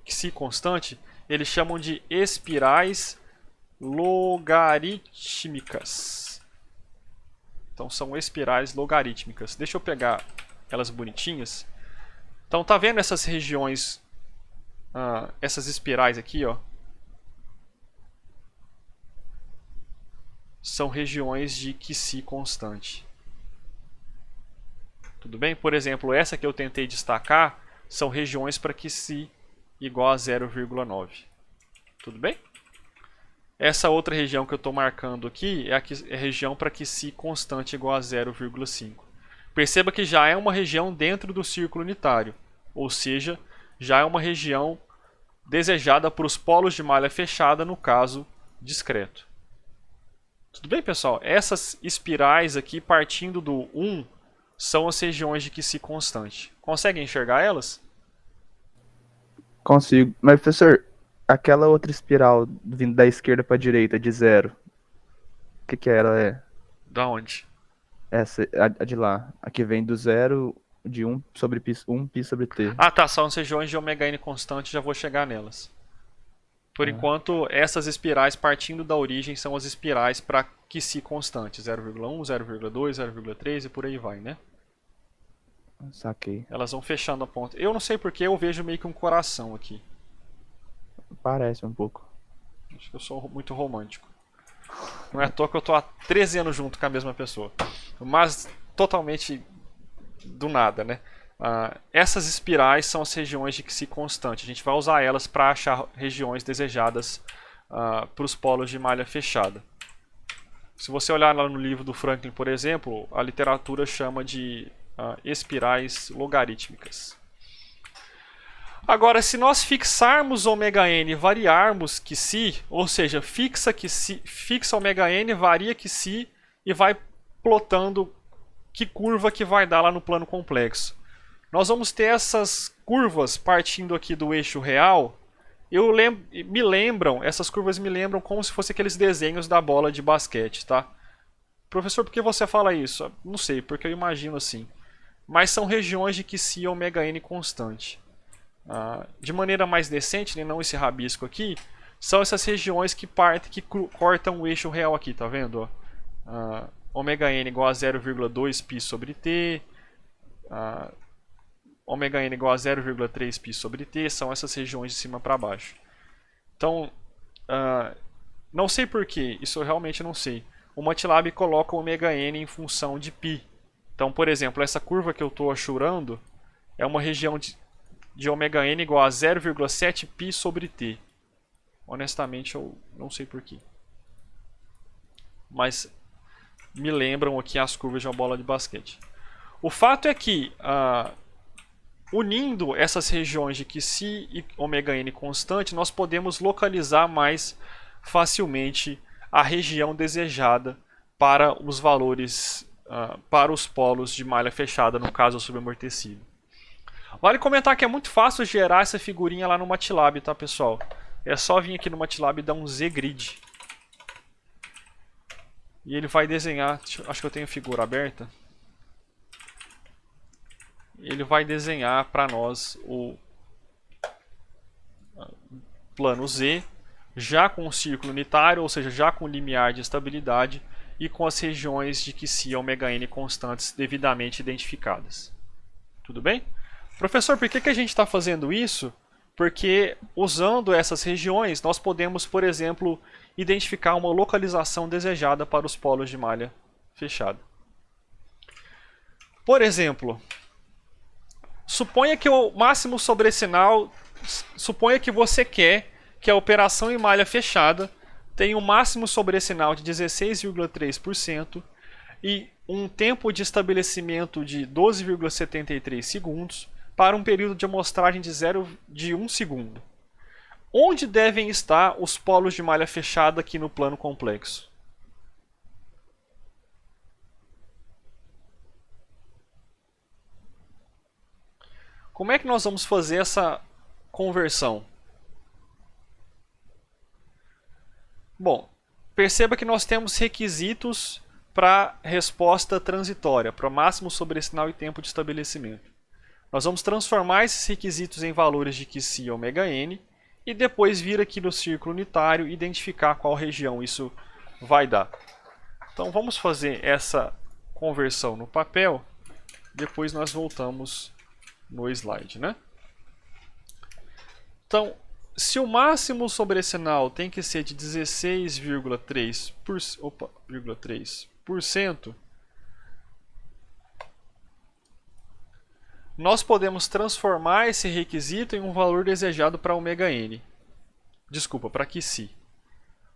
Xi constante, eles chamam de espirais logarítmicas. Então são espirais logarítmicas. Deixa eu pegar elas bonitinhas. Então tá vendo essas regiões, essas espirais aqui, ó? São regiões de Xi constante. Tudo bem? Por exemplo, essa que eu tentei destacar são regiões para Xi igual a 0,9. Tudo bem? Essa outra região que eu estou marcando aqui é a região para Xi constante igual a 0,5. Perceba que já é uma região dentro do círculo unitário, ou seja, já é uma região desejada para os polos de malha fechada no caso discreto. Tudo bem, pessoal? Essas espirais aqui, partindo do 1, são as regiões de Xi constante. Conseguem enxergar elas? Consigo. Mas, professor, aquela outra espiral vindo da esquerda para a direita, de 0, o que ela é? Da onde? Essa, a de lá. A que vem do 0, de 1 sobre π, 1π sobre t. Ah, tá. São as regiões de ômega-n constante, já vou chegar nelas. Por enquanto, essas espirais partindo da origem são as espirais para Xi constante. 0,1, 0,2, 0,3 e por aí vai, né? Saquei. Elas vão fechando a ponta. Eu não sei porque eu vejo meio que um coração aqui. Parece um pouco. Acho que eu sou muito romântico. Não é à toa que eu estou há 13 anos junto com a mesma pessoa. Mas totalmente do nada, né? Essas espirais são as regiões de Xi constante. A gente vai usar elas para achar regiões desejadas para os polos de malha fechada. Se você olhar lá no livro do Franklin, por exemplo, a literatura chama de espirais logarítmicas. Agora, se nós fixarmos ômega-n e variarmos Xi, ou seja, fixa ômega-n, varia Xi e vai plotando que curva que vai dar lá no plano complexo. Nós vamos ter essas curvas partindo aqui do eixo real. Essas curvas me lembram como se fossem aqueles desenhos da bola de basquete, tá? Professor, por que você fala isso? Não sei, porque eu imagino assim. Mas são regiões de Xi ômega-n constante. De maneira mais decente, né, não esse rabisco aqui, são essas regiões que cortam o eixo real aqui, tá vendo? Ômega-n igual a 0,2 π sobre t, ômega-n igual a 0,3 π sobre t, são essas regiões de cima para baixo. Então, não sei porquê, isso eu realmente não sei. O MATLAB coloca o ômega n em função de π. Então, por exemplo, essa curva que eu estou achurando é uma região de ômega n igual a 0,7 π sobre t. Honestamente, eu não sei porquê. Mas me lembram aqui as curvas de uma bola de basquete. O fato é que, unindo essas regiões de Qi e ômega n constante, nós podemos localizar mais facilmente a região desejada para os valores, para os polos de malha fechada, no caso subamortecido. Vale comentar que é muito fácil gerar essa figurinha lá no MATLAB, tá, pessoal? É só vir aqui no MATLAB e dar um Z-Grid. E ele vai desenhar, acho que eu tenho figura aberta. Ele vai desenhar para nós o plano Z, já com o círculo unitário, ou seja, já com o limiar de estabilidade e com as regiões de Qi e ômega n constantes devidamente identificadas. Tudo bem? Professor, por que a gente está fazendo isso? Porque usando essas regiões, nós podemos, por exemplo, identificar uma localização desejada para os polos de malha fechada. Por exemplo, suponha que o máximo sobrecinal, suponha que você quer que a operação em malha fechada tenha um máximo sobrecinal de 16,3% e um tempo de estabelecimento de 12,73 segundos para um período de amostragem de 1 segundo. Onde devem estar os polos de malha fechada aqui no plano complexo? Como é que nós vamos fazer essa conversão? Bom, perceba que nós temos requisitos para resposta transitória, para máximo sobrecinal e tempo de estabelecimento. Nós vamos transformar esses requisitos em valores de Qi e ômega n e depois vir aqui no círculo unitário e identificar qual região isso vai dar. Então vamos fazer essa conversão no papel, depois nós voltamos no slide, né? Então, se o máximo sobrecinal tem que ser de 16,3%, nós podemos transformar esse requisito em um valor desejado para ômega n. Desculpa, para Qi.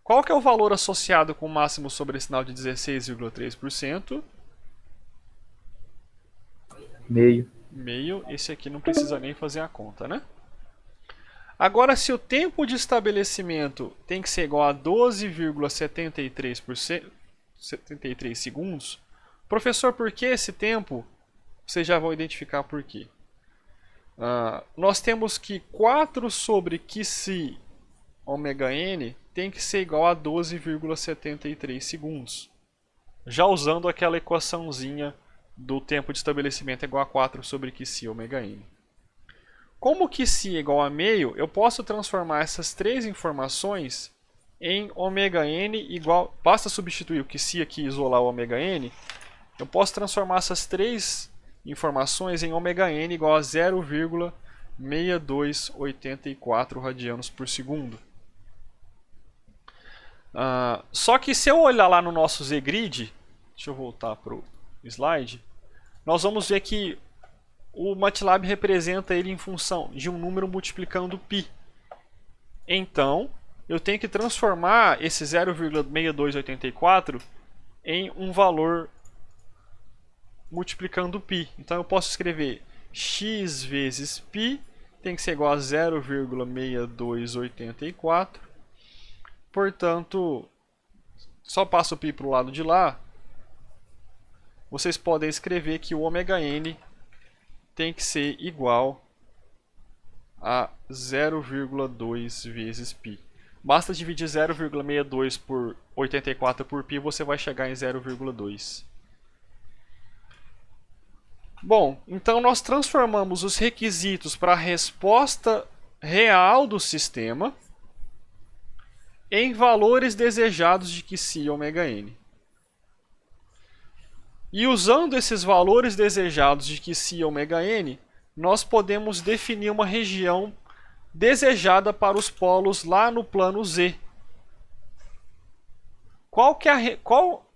Qual que é o valor associado com o máximo sobrecinal de 16,3%? Meio. Meio, esse aqui não precisa nem fazer a conta, né? Agora, se o tempo de estabelecimento tem que ser igual a 12,73 segundos, professor, por que esse tempo? Vocês já vão identificar por quê. Nós temos que 4 sobre Qi ômega n tem que ser igual a 12,73 segundos. Já usando aquela equaçãozinha do tempo de estabelecimento igual a 4 sobre Qi ômega n. Como Qi é igual a meio, eu posso transformar essas três informações em ômega n igual... Basta substituir o Qi aqui e isolar o ômega n. Eu posso transformar essas três informações em ômega n igual a 0,6284 radianos por segundo. Só que se eu olhar lá no nosso Z-Grid, deixa eu voltar para o slide, nós vamos ver que o MATLAB representa ele em função de um número multiplicando π. Então, eu tenho que transformar esse 0,6284 em um valor multiplicando π. Então eu posso escrever x vezes π tem que ser igual a 0,6284. Portanto, só passo o π para o lado de lá. Vocês podem escrever que o ômega n tem que ser igual a 0,2 vezes π. Basta dividir 0,62 por 84 por π, você vai chegar em 0,2. Bom, então nós transformamos os requisitos para a resposta real do sistema em valores desejados de Qi e ômega n. E usando esses valores desejados de Qi e ômega n, nós podemos definir uma região desejada para os polos lá no plano Z.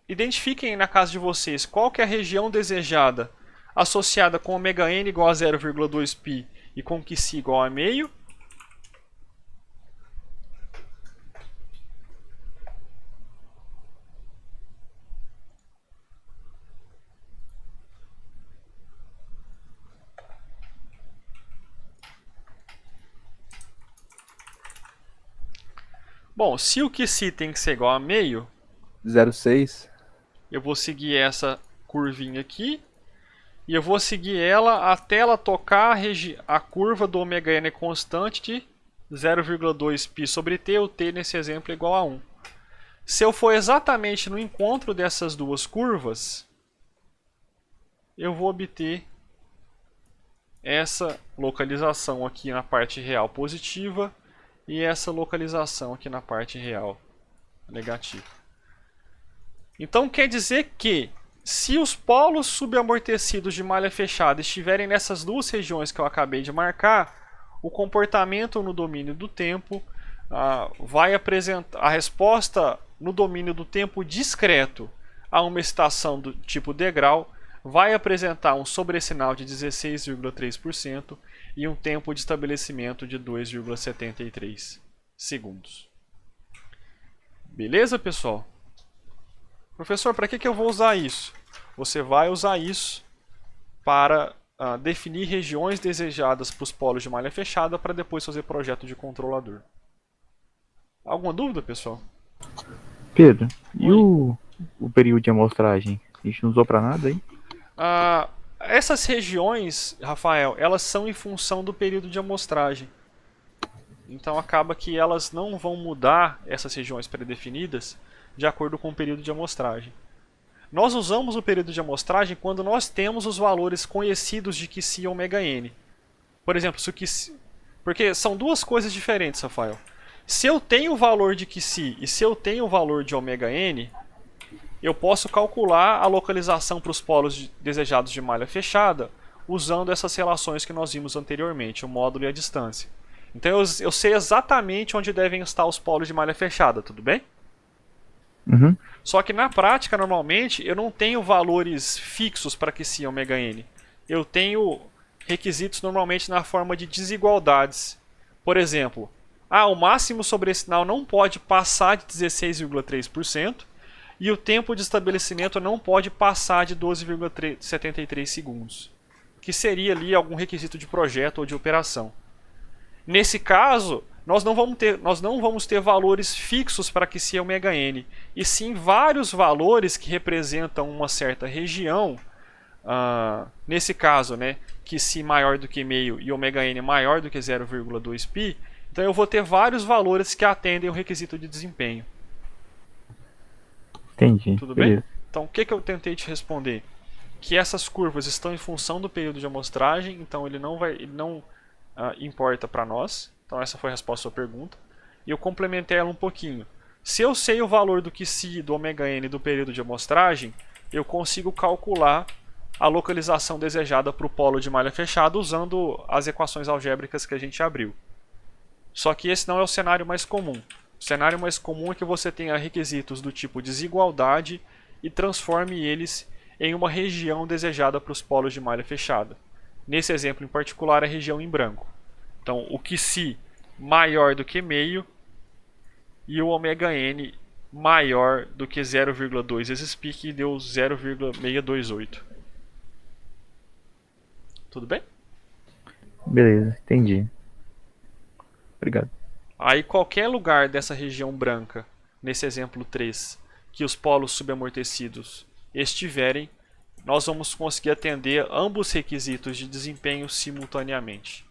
Identifiquem na casa de vocês qual que é a região desejada associada com ômega n igual a 0,2 π e com Qc igual a meio. Bom, se o Qc tem que ser igual a meio, 0,6. eu vou seguir essa curvinha aqui e eu vou seguir ela até ela tocar a curva do ômega n constante de 0,2 π sobre t, o t nesse exemplo é igual a 1. Se eu for exatamente no encontro dessas duas curvas, eu vou obter essa localização aqui na parte real positiva e essa localização aqui na parte real negativa. Então quer dizer que se os polos subamortecidos de malha fechada estiverem nessas duas regiões que eu acabei de marcar, o comportamento no domínio do tempo vai apresentar a resposta no domínio do tempo discreto a uma excitação do tipo degrau, vai apresentar um sobressinal de 16,3% e um tempo de estabelecimento de 2,73 segundos. Beleza, pessoal? Professor, para que eu vou usar isso? Você vai usar isso para definir regiões desejadas para os polos de malha fechada para depois fazer projeto de controlador. Alguma dúvida, pessoal? Pedro, e o período de amostragem? A gente não usou para nada aí? Essas regiões, Rafael, elas são em função do período de amostragem. Então acaba que elas não vão mudar essas regiões predefinidas de acordo com o período de amostragem. Nós usamos o período de amostragem quando nós temos os valores conhecidos de Qc e ômega n. Por exemplo, se o Qc... porque são duas coisas diferentes, Rafael. Se eu tenho o valor de Qc e se eu tenho o valor de ômega n, eu posso calcular a localização para os polos desejados de malha fechada usando essas relações que nós vimos anteriormente, o módulo e a distância. Então eu sei exatamente onde devem estar os polos de malha fechada, tudo bem? Uhum. Só que na prática, normalmente, eu não tenho valores fixos para Qc e ômega n. Eu tenho requisitos normalmente na forma de desigualdades. Por exemplo, o máximo sobressinal não pode passar de 16,3%. E o tempo de estabelecimento não pode passar de 12,73 segundos, que seria ali algum requisito de projeto ou de operação. Nesse caso, nós não vamos ter valores fixos para Qc e ômega n, e sim vários valores que representam uma certa região. Nesse caso, né, Qc maior do que meio e ômega n maior do que 0,2 π, então eu vou ter vários valores que atendem o requisito de desempenho. Entendi. Tudo beleza. bem? Então, o que eu tentei te responder? Que essas curvas estão em função do período de amostragem, então ele não importa para nós. Então, essa foi a resposta à sua pergunta. E eu complementei ela um pouquinho. Se eu sei o valor do Qc, do ômega n do período de amostragem, eu consigo calcular a localização desejada para o polo de malha fechada usando as equações algébricas que a gente abriu. Só que esse não é o cenário mais comum. O cenário mais comum é que você tenha requisitos do tipo desigualdade e transforme eles em uma região desejada para os polos de malha fechada. Nesse exemplo em particular, a região em branco. Então, o Qc maior do que meio e o ômega n maior do que 0,2 vezes π, que deu 0,628. Tudo bem? Beleza, entendi. Obrigado. Aí qualquer lugar dessa região branca, nesse exemplo 3, que os polos subamortecidos estiverem, nós vamos conseguir atender ambos os requisitos de desempenho simultaneamente.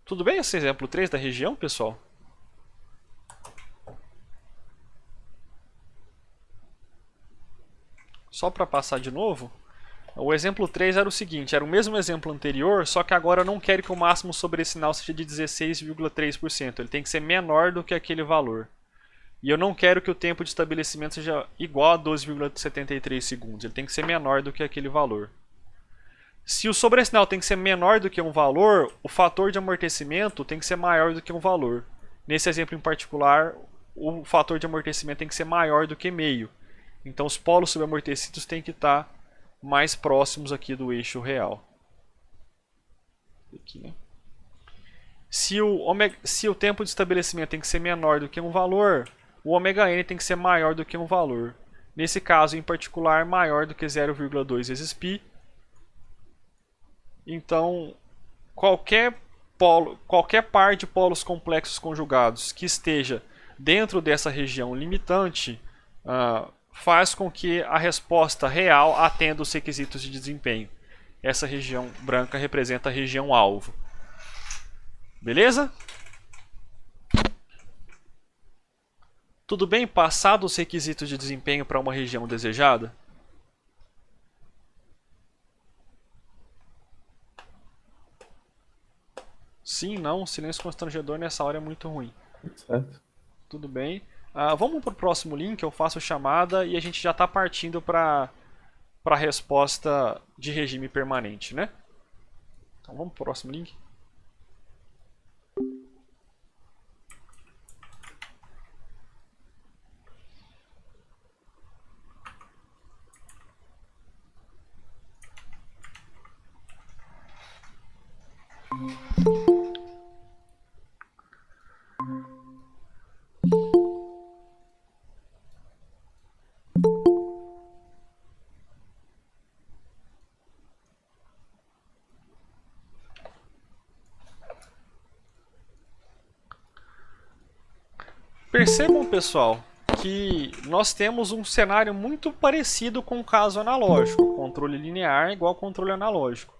Tudo bem esse exemplo 3 da região, pessoal? Só para passar de novo, o exemplo 3 era o seguinte, era o mesmo exemplo anterior, só que agora eu não quero que o máximo sobressinal seja de 16,3%. Ele tem que ser menor do que aquele valor. E eu não quero que o tempo de estabelecimento seja igual a 12,73 segundos. Ele tem que ser menor do que aquele valor. Se o sobressinal tem que ser menor do que um valor, o fator de amortecimento tem que ser maior do que um valor. Nesse exemplo em particular, o fator de amortecimento tem que ser maior do que meio. Então os polos subamortecidos têm que estar mais próximos aqui do eixo real. Aqui, né? Se o tempo de estabelecimento tem que ser menor do que um valor, o ômega-n tem que ser maior do que um valor. Nesse caso em particular, maior do que 0,2 vezes π. Então, qualquer par de polos complexos conjugados que esteja dentro dessa região limitante faz com que a resposta real atenda os requisitos de desempenho. Essa região branca representa a região alvo. Beleza? Tudo bem? Passados os requisitos de desempenho para uma região desejada? Sim, não, silêncio constrangedor nessa hora é muito ruim. Certo. Tudo bem. Vamos para o próximo link, eu faço chamada e a gente já está partindo para a resposta de regime permanente, né? Então vamos para o próximo link. Percebam, pessoal, que nós temos um cenário muito parecido com o caso analógico. Controle linear igual controle analógico.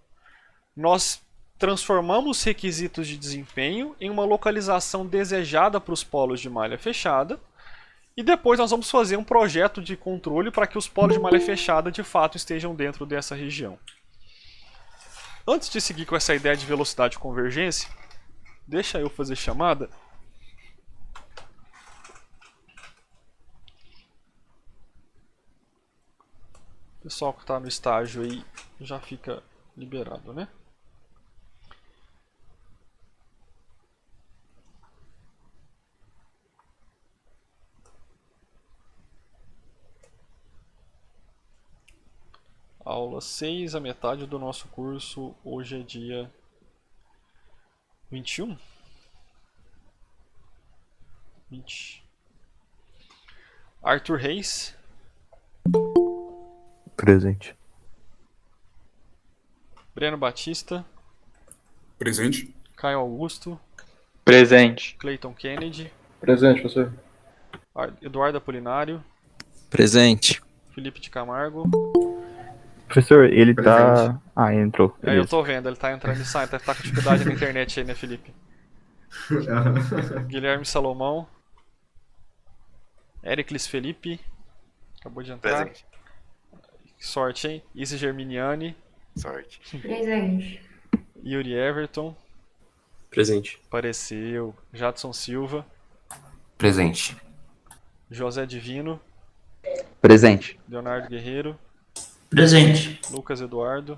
Nós transformamos requisitos de desempenho em uma localização desejada para os polos de malha fechada. E depois nós vamos fazer um projeto de controle para que os polos de malha fechada de fato estejam dentro dessa região. Antes de seguir com essa ideia de velocidade e convergência, deixa eu fazer chamada. O pessoal que está no estágio aí já fica liberado, né? Aula 6, a metade do nosso curso. Hoje é dia 21? 20. Arthur Reis. Presente. Breno Batista. Presente. Caio Augusto. Presente. Clayton Kennedy. Presente, professor. Eduardo Apolinário. Presente. Felipe de Camargo. Professor, ele Presente. tá. Ah, entrou. Eu Beleza. tô vendo, ele tá entrando e saindo, tá com dificuldade na internet aí, né, Felipe? Guilherme Salomão. Ericles Felipe. Acabou de entrar. Presente. Sorte, hein? Izzy Germiniani. Sorte. Presente. Yuri Everton. Presente. Apareceu. Jadson Silva. Presente. José Divino. Presente. Leonardo Guerreiro. Presente. Lucas Eduardo.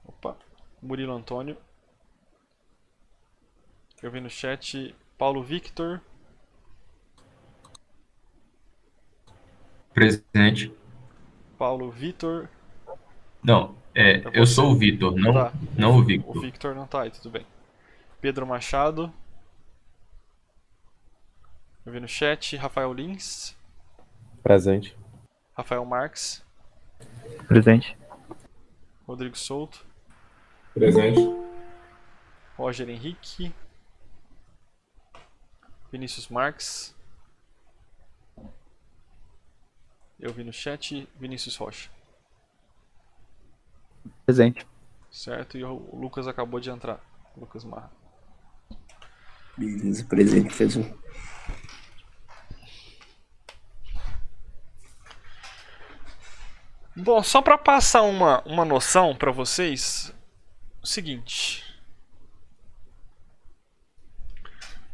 Opa. Murilo Antônio. Eu vi no chat Paulo Victor. Presente. Paulo Vitor. Não, eu você. sou o Vitor, não, Tá. não o O Victor. Victor não tá aí, tudo bem. Pedro Machado. Eu vi no chat Rafael Lins. Presente. Rafael Marques. Presente. Rodrigo Souto. Presente. Roger Henrique. Vinícius Marques. Eu vi no chat Vinícius Rocha. Presente. Certo? E o Lucas acabou de entrar. Lucas Marra. Beleza, presente, fez um. Bom, só para passar uma noção para vocês, o seguinte.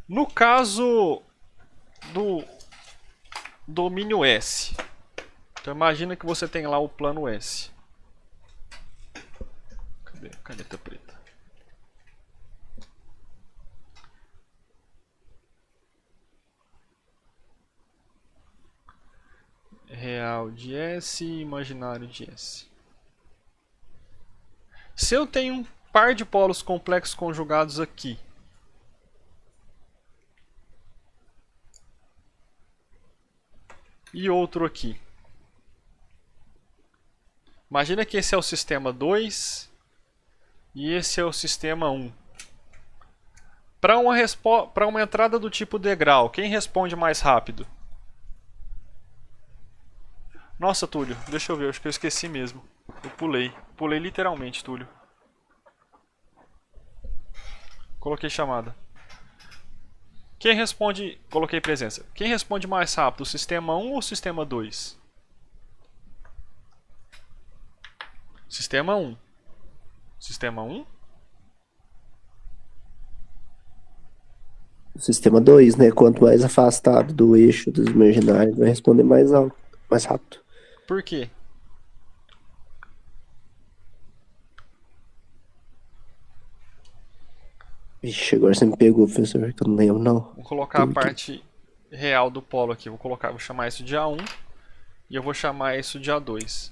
No caso do domínio S, Então imagina que você tem lá o plano S. Cadê a caneta preta? Real de S e imaginário de S. Se eu tenho um par de polos complexos conjugados aqui, e outro aqui. Imagina que esse é o sistema 2 e esse é o sistema 1. Para uma entrada do tipo degrau, quem responde mais rápido? Nossa, Túlio, deixa eu ver, acho que eu esqueci mesmo. Eu pulei. Pulei literalmente, Túlio. Coloquei chamada. Quem responde... Coloquei presença. Quem responde mais rápido, o sistema 1 ou o sistema 2? Sistema 1. Sistema 1? O sistema 2, né? Quanto mais afastado do eixo dos imaginários, vai responder mais alto, mais rápido. Por quê? Vixe, agora você me pegou, professor, que eu não lembro, não. Vou colocar a parte real do polo aqui. Vou chamar isso de A1 e eu vou chamar isso de A2.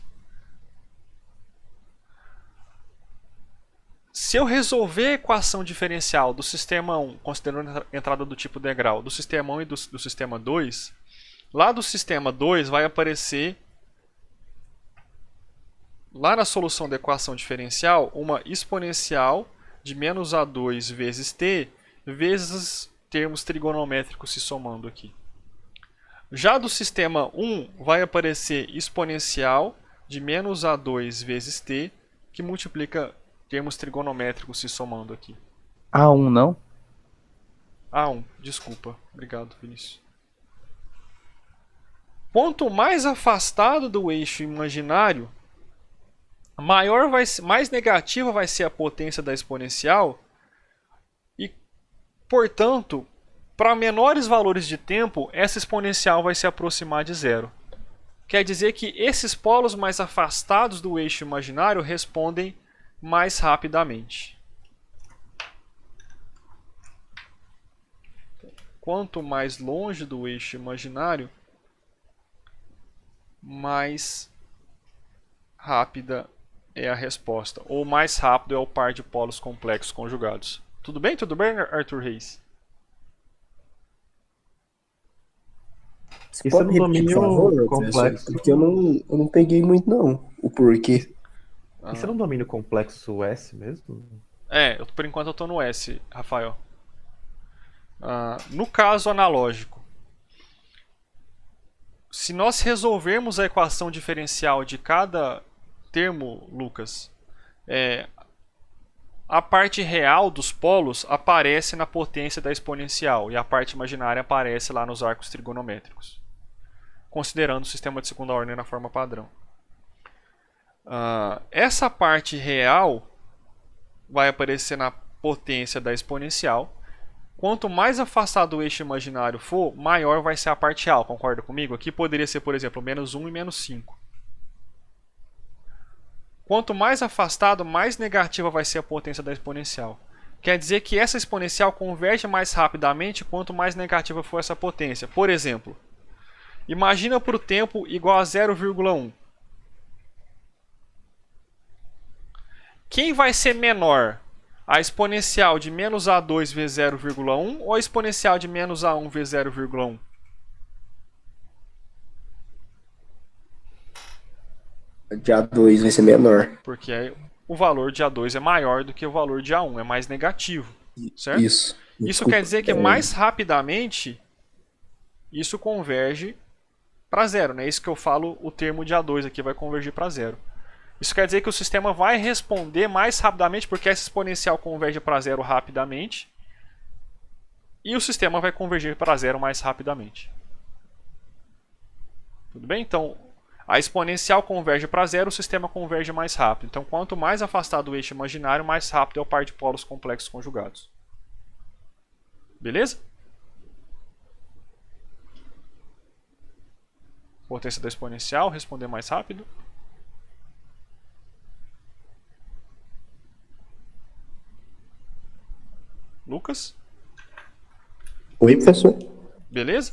Se eu resolver a equação diferencial do sistema 1, considerando a entrada do tipo degrau, do sistema 1 e do sistema 2, lá do sistema 2 vai aparecer, lá na solução da equação diferencial, uma exponencial de menos A2 vezes t, vezes termos trigonométricos se somando aqui. Já do sistema 1 vai aparecer exponencial de menos A2 vezes t, que multiplica termos trigonométricos se somando aqui. A1 não? A1, desculpa. Obrigado, Vinícius. Quanto mais afastado do eixo imaginário, mais negativa vai ser a potência da exponencial e, portanto, para menores valores de tempo, essa exponencial vai se aproximar de zero. Quer dizer que esses polos mais afastados do eixo imaginário respondem mais rapidamente. Quanto mais longe do eixo imaginário, mais rápida é a resposta. Ou mais rápido é o par de polos complexos conjugados. Tudo bem? Tudo bem, Arthur Reis? Você Isso é pode um repetir, domínio por favor, complexo. professor? Porque eu não peguei muito, não, o porquê. Isso é um domínio complexo S mesmo? Por enquanto eu estou no S, Rafael. No caso analógico, se nós resolvermos a equação diferencial de cada termo, Lucas, a parte real dos polos aparece na potência da exponencial e a parte imaginária aparece lá nos arcos trigonométricos, considerando o sistema de segunda ordem na forma padrão. Essa parte real vai aparecer na potência da exponencial. Quanto mais afastado do eixo imaginário for, maior vai ser a parte real. Concorda comigo? Aqui poderia ser, por exemplo, menos 1 e menos 5. Quanto mais afastado, mais negativa vai ser a potência da exponencial. Quer dizer que essa exponencial converge mais rapidamente quanto mais negativa for essa potência. Por exemplo, imagina para o tempo igual a 0,1. Quem vai ser menor? A exponencial de menos A2 vezes 0,1 ou a exponencial de menos A1 vezes 0,1? De A2 vai ser menor. Porque o valor de A2 é maior do que o valor de A1, é mais negativo, certo? Isso. Isso quer dizer que mais rapidamente isso converge para zero, né? Isso que eu falo, o termo de A2 aqui vai convergir para zero. Isso quer dizer que o sistema vai responder mais rapidamente porque essa exponencial converge para zero rapidamente e o sistema vai convergir para zero mais rapidamente. Tudo bem? Então, a exponencial converge para zero, o sistema converge mais rápido. Então, quanto mais afastado do eixo imaginário, mais rápido é o par de polos complexos conjugados. Beleza? Potência da exponencial, responder mais rápido. Lucas? Oi, professor? Beleza?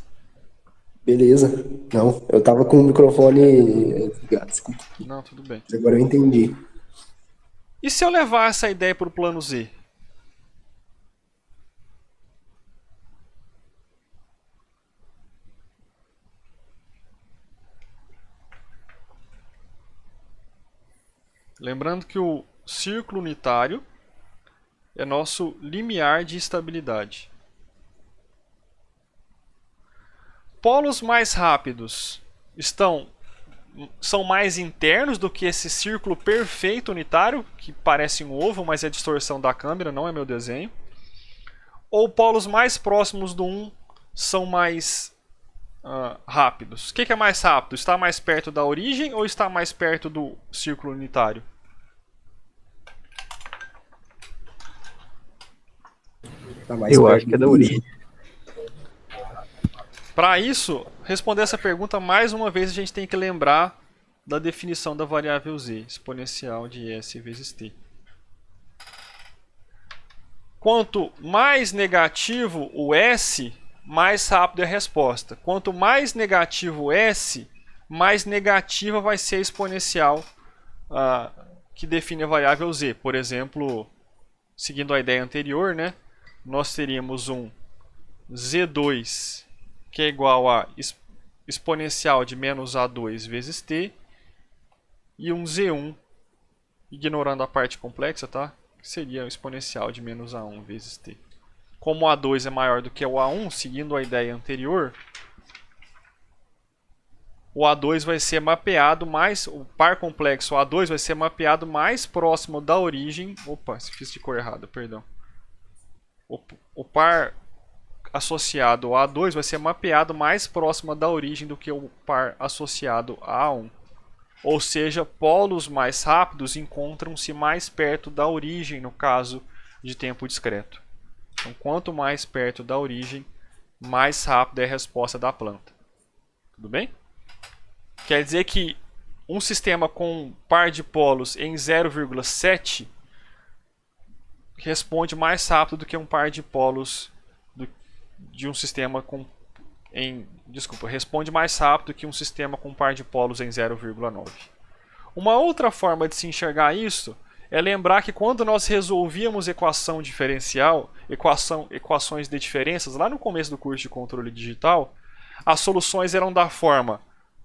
Beleza. Não, eu tava com o microfone desligado, desculpa. Não, tudo bem. Agora eu entendi. E se eu levar essa ideia para o plano Z? Lembrando que o círculo unitário é nosso limiar de estabilidade. Polos mais rápidos são mais internos do que esse círculo perfeito unitário, que parece um ovo, mas é distorção da câmera, não é meu desenho. Ou polos mais próximos do 1 são mais rápidos. O que é mais rápido? Está mais perto da origem ou está mais perto do círculo unitário? Tá mais Eu perto acho que é da do origem. Para isso, responder essa pergunta mais uma vez, a gente tem que lembrar da definição da variável z, exponencial de s vezes t. Quanto mais negativo o s, mais rápido é a resposta. Quanto mais negativo o s, mais negativa vai ser a exponencial que define a variável z. Por exemplo, seguindo a ideia anterior, né, nós teríamos um z2 que é igual a exponencial de menos a2 vezes t, e um z1, ignorando a parte complexa, tá? Que seria o exponencial de menos a1 vezes t. Como o a2 é maior do que o a1, seguindo a ideia anterior, o a2 vai ser mapeado mais, o par complexo a2 vai ser mapeado mais próximo da origem. Opa, fiz de cor errada, perdão. O par associado a A2 vai ser mapeado mais próximo da origem do que o par associado a A1. Ou seja, polos mais rápidos encontram-se mais perto da origem no caso de tempo discreto. Então, quanto mais perto da origem, mais rápida é a resposta da planta. Tudo bem? Quer dizer que um sistema com par de polos em 0,7 responde mais rápido do que um par de polos de um sistema responde mais rápido que um sistema com par de polos em 0,9. Uma outra forma de se enxergar isso é lembrar que quando nós resolvíamos equação diferencial, equações de diferenças, lá no começo do curso de controle digital, as soluções eram da forma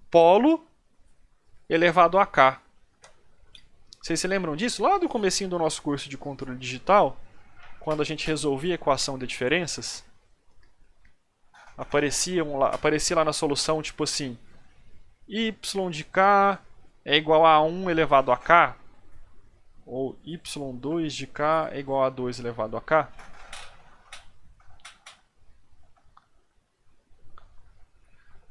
polo elevado a k. Vocês se lembram disso? Lá do comecinho do nosso curso de controle digital, quando a gente resolvia a equação de diferenças, aparecia lá na solução tipo assim, y de k é igual a 1 elevado a k, ou y2 de k é igual a 2 elevado a k.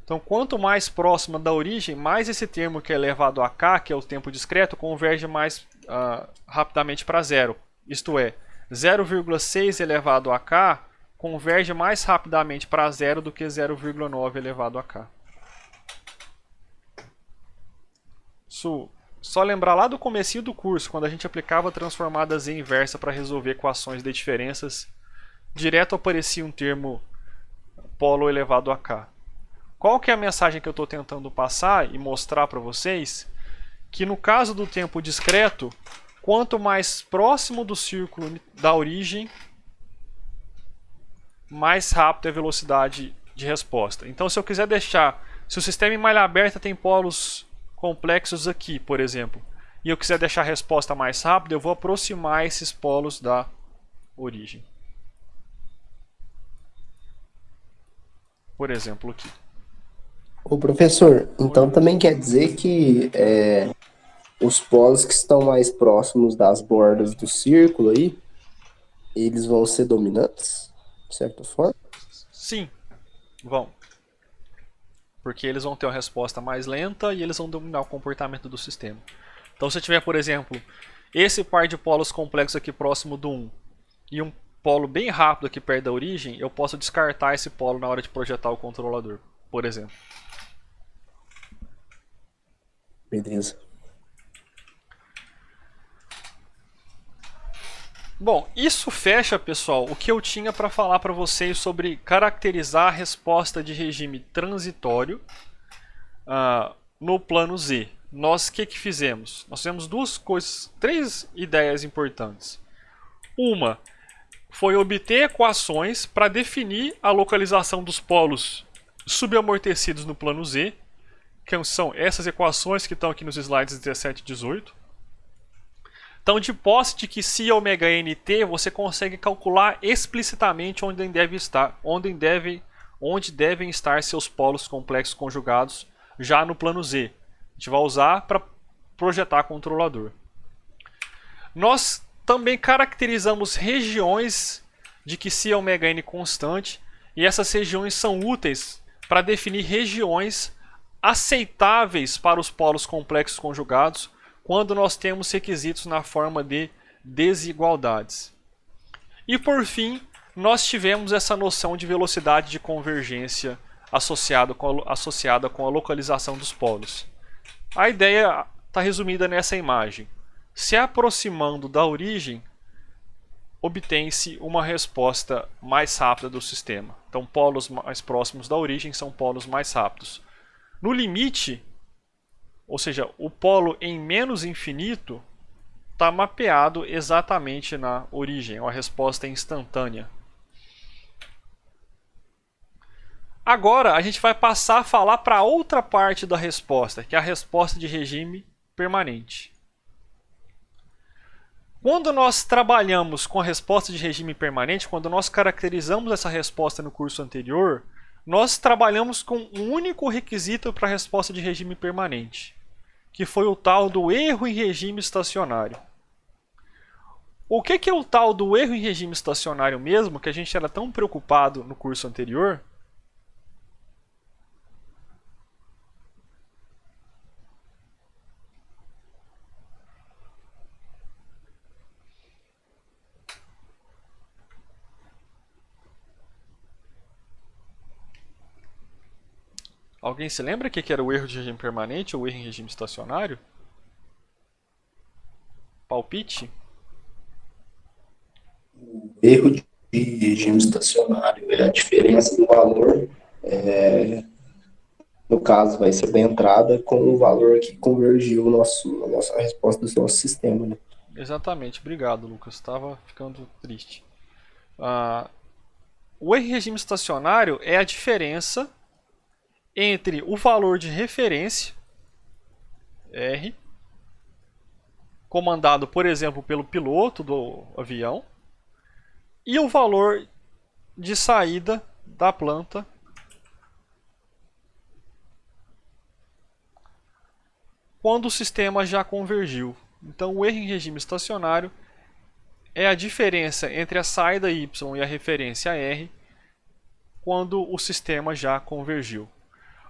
Então, quanto mais próxima da origem, mais esse termo que é elevado a k, que é o tempo discreto, converge mais rapidamente para zero. Isto é, 0,6 elevado a k converge mais rapidamente para zero do que 0,9 elevado a k. Só lembrar lá do comecinho do curso, quando a gente aplicava transformada z inversa para resolver equações de diferenças, direto aparecia um termo polo elevado a k. Qual que é a mensagem que eu estou tentando passar e mostrar para vocês? Que no caso do tempo discreto, quanto mais próximo do círculo da origem, mais rápido é a velocidade de resposta. Então, se eu quiser deixar, se o sistema em malha aberta tem polos complexos aqui, por exemplo, e eu quiser deixar a resposta mais rápida, eu vou aproximar esses polos da origem. Por exemplo, aqui. Ô professor, então também quer dizer que os polos que estão mais próximos das bordas do círculo aí, eles vão ser dominantes, de certa forma? Sim, vão. Porque eles vão ter uma resposta mais lenta e eles vão dominar o comportamento do sistema. Então, se eu tiver, por exemplo, esse par de polos complexos aqui próximo do 1 e um polo bem rápido aqui perto da origem, eu posso descartar esse polo na hora de projetar o controlador, por exemplo. Beleza. Bom, isso fecha, pessoal, o que eu tinha para falar para vocês sobre caracterizar a resposta de regime transitório no plano Z. Nós o que fizemos? Nós fizemos três ideias importantes. Uma foi obter equações para definir a localização dos polos subamortecidos no plano Z, que são essas equações que estão aqui nos slides 17 e 18. Então, de posse de que se ômega nt, você consegue calcular explicitamente onde devem estar seus polos complexos conjugados já no plano Z. A gente vai usar para projetar controlador. Nós também caracterizamos regiões de que se ômega n constante, e essas regiões são úteis para definir regiões aceitáveis para os polos complexos conjugados quando nós temos requisitos na forma de desigualdades. E por fim, nós tivemos essa noção de velocidade de convergência associada com a localização dos polos. A ideia está resumida nessa imagem. Se aproximando da origem, obtém-se uma resposta mais rápida do sistema. Então, polos mais próximos da origem são polos mais rápidos. No limite, ou seja, o polo em menos infinito, está mapeado exatamente na origem, uma resposta instantânea. Agora, a gente vai passar a falar para outra parte da resposta, que é a resposta de regime permanente. Quando nós trabalhamos com a resposta de regime permanente, quando nós caracterizamos essa resposta no curso anterior, nós trabalhamos com um único requisito para a resposta de regime permanente, que foi o tal do erro em regime estacionário. O que é o tal do erro em regime estacionário mesmo, que a gente era tão preocupado no curso anterior? Alguém se lembra o que era o erro de regime permanente ou erro em regime estacionário? Palpite? O erro de regime estacionário é a diferença do valor, no caso vai ser da entrada, com o valor que convergiu a resposta do nosso sistema, né? Exatamente, obrigado, Lucas. Estava ficando triste. O erro em regime estacionário é a diferença entre o valor de referência, R, comandado, por exemplo, pelo piloto do avião, e o valor de saída da planta, quando o sistema já convergiu. Então, o erro em regime estacionário é a diferença entre a saída Y e a referência R quando o sistema já convergiu.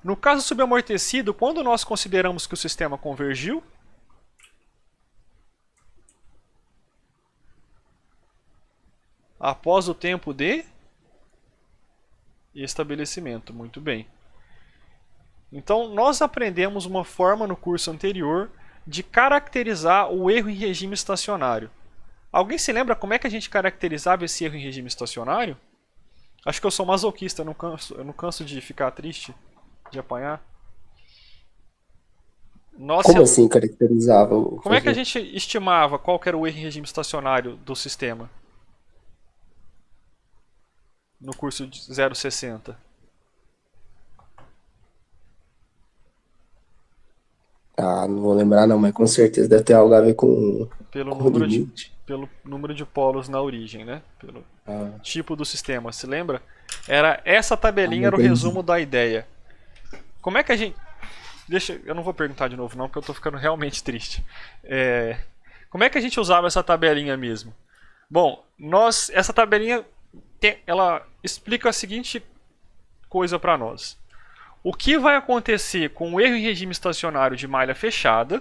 No caso subamortecido, quando nós consideramos que o sistema convergiu, após o tempo de estabelecimento. Muito bem. Então, nós aprendemos uma forma no curso anterior de caracterizar o erro em regime estacionário. Alguém se lembra como é que a gente caracterizava esse erro em regime estacionário? Acho que eu sou masoquista, eu não canso de ficar triste, de apanhar. Como assim caracterizava? Como é que a gente estimava qual que era o erro em regime estacionário do sistema? No curso de 0,60. Não vou lembrar não, mas com certeza deve ter algo a ver com pelo número de polos na origem, né? Pelo tipo do sistema, se lembra? Essa tabelinha era o resumo da ideia. Como é que a gente... eu não vou perguntar de novo não, porque eu estou ficando realmente triste. Como é que a gente usava essa tabelinha mesmo? Bom, essa tabelinha ela explica a seguinte coisa para nós. O que vai acontecer com o erro em regime estacionário de malha fechada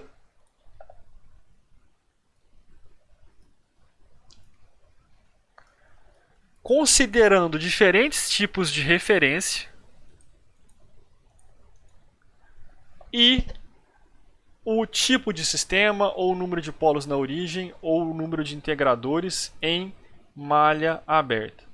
considerando diferentes tipos de referência e o tipo de sistema, ou o número de polos na origem, ou o número de integradores em malha aberta.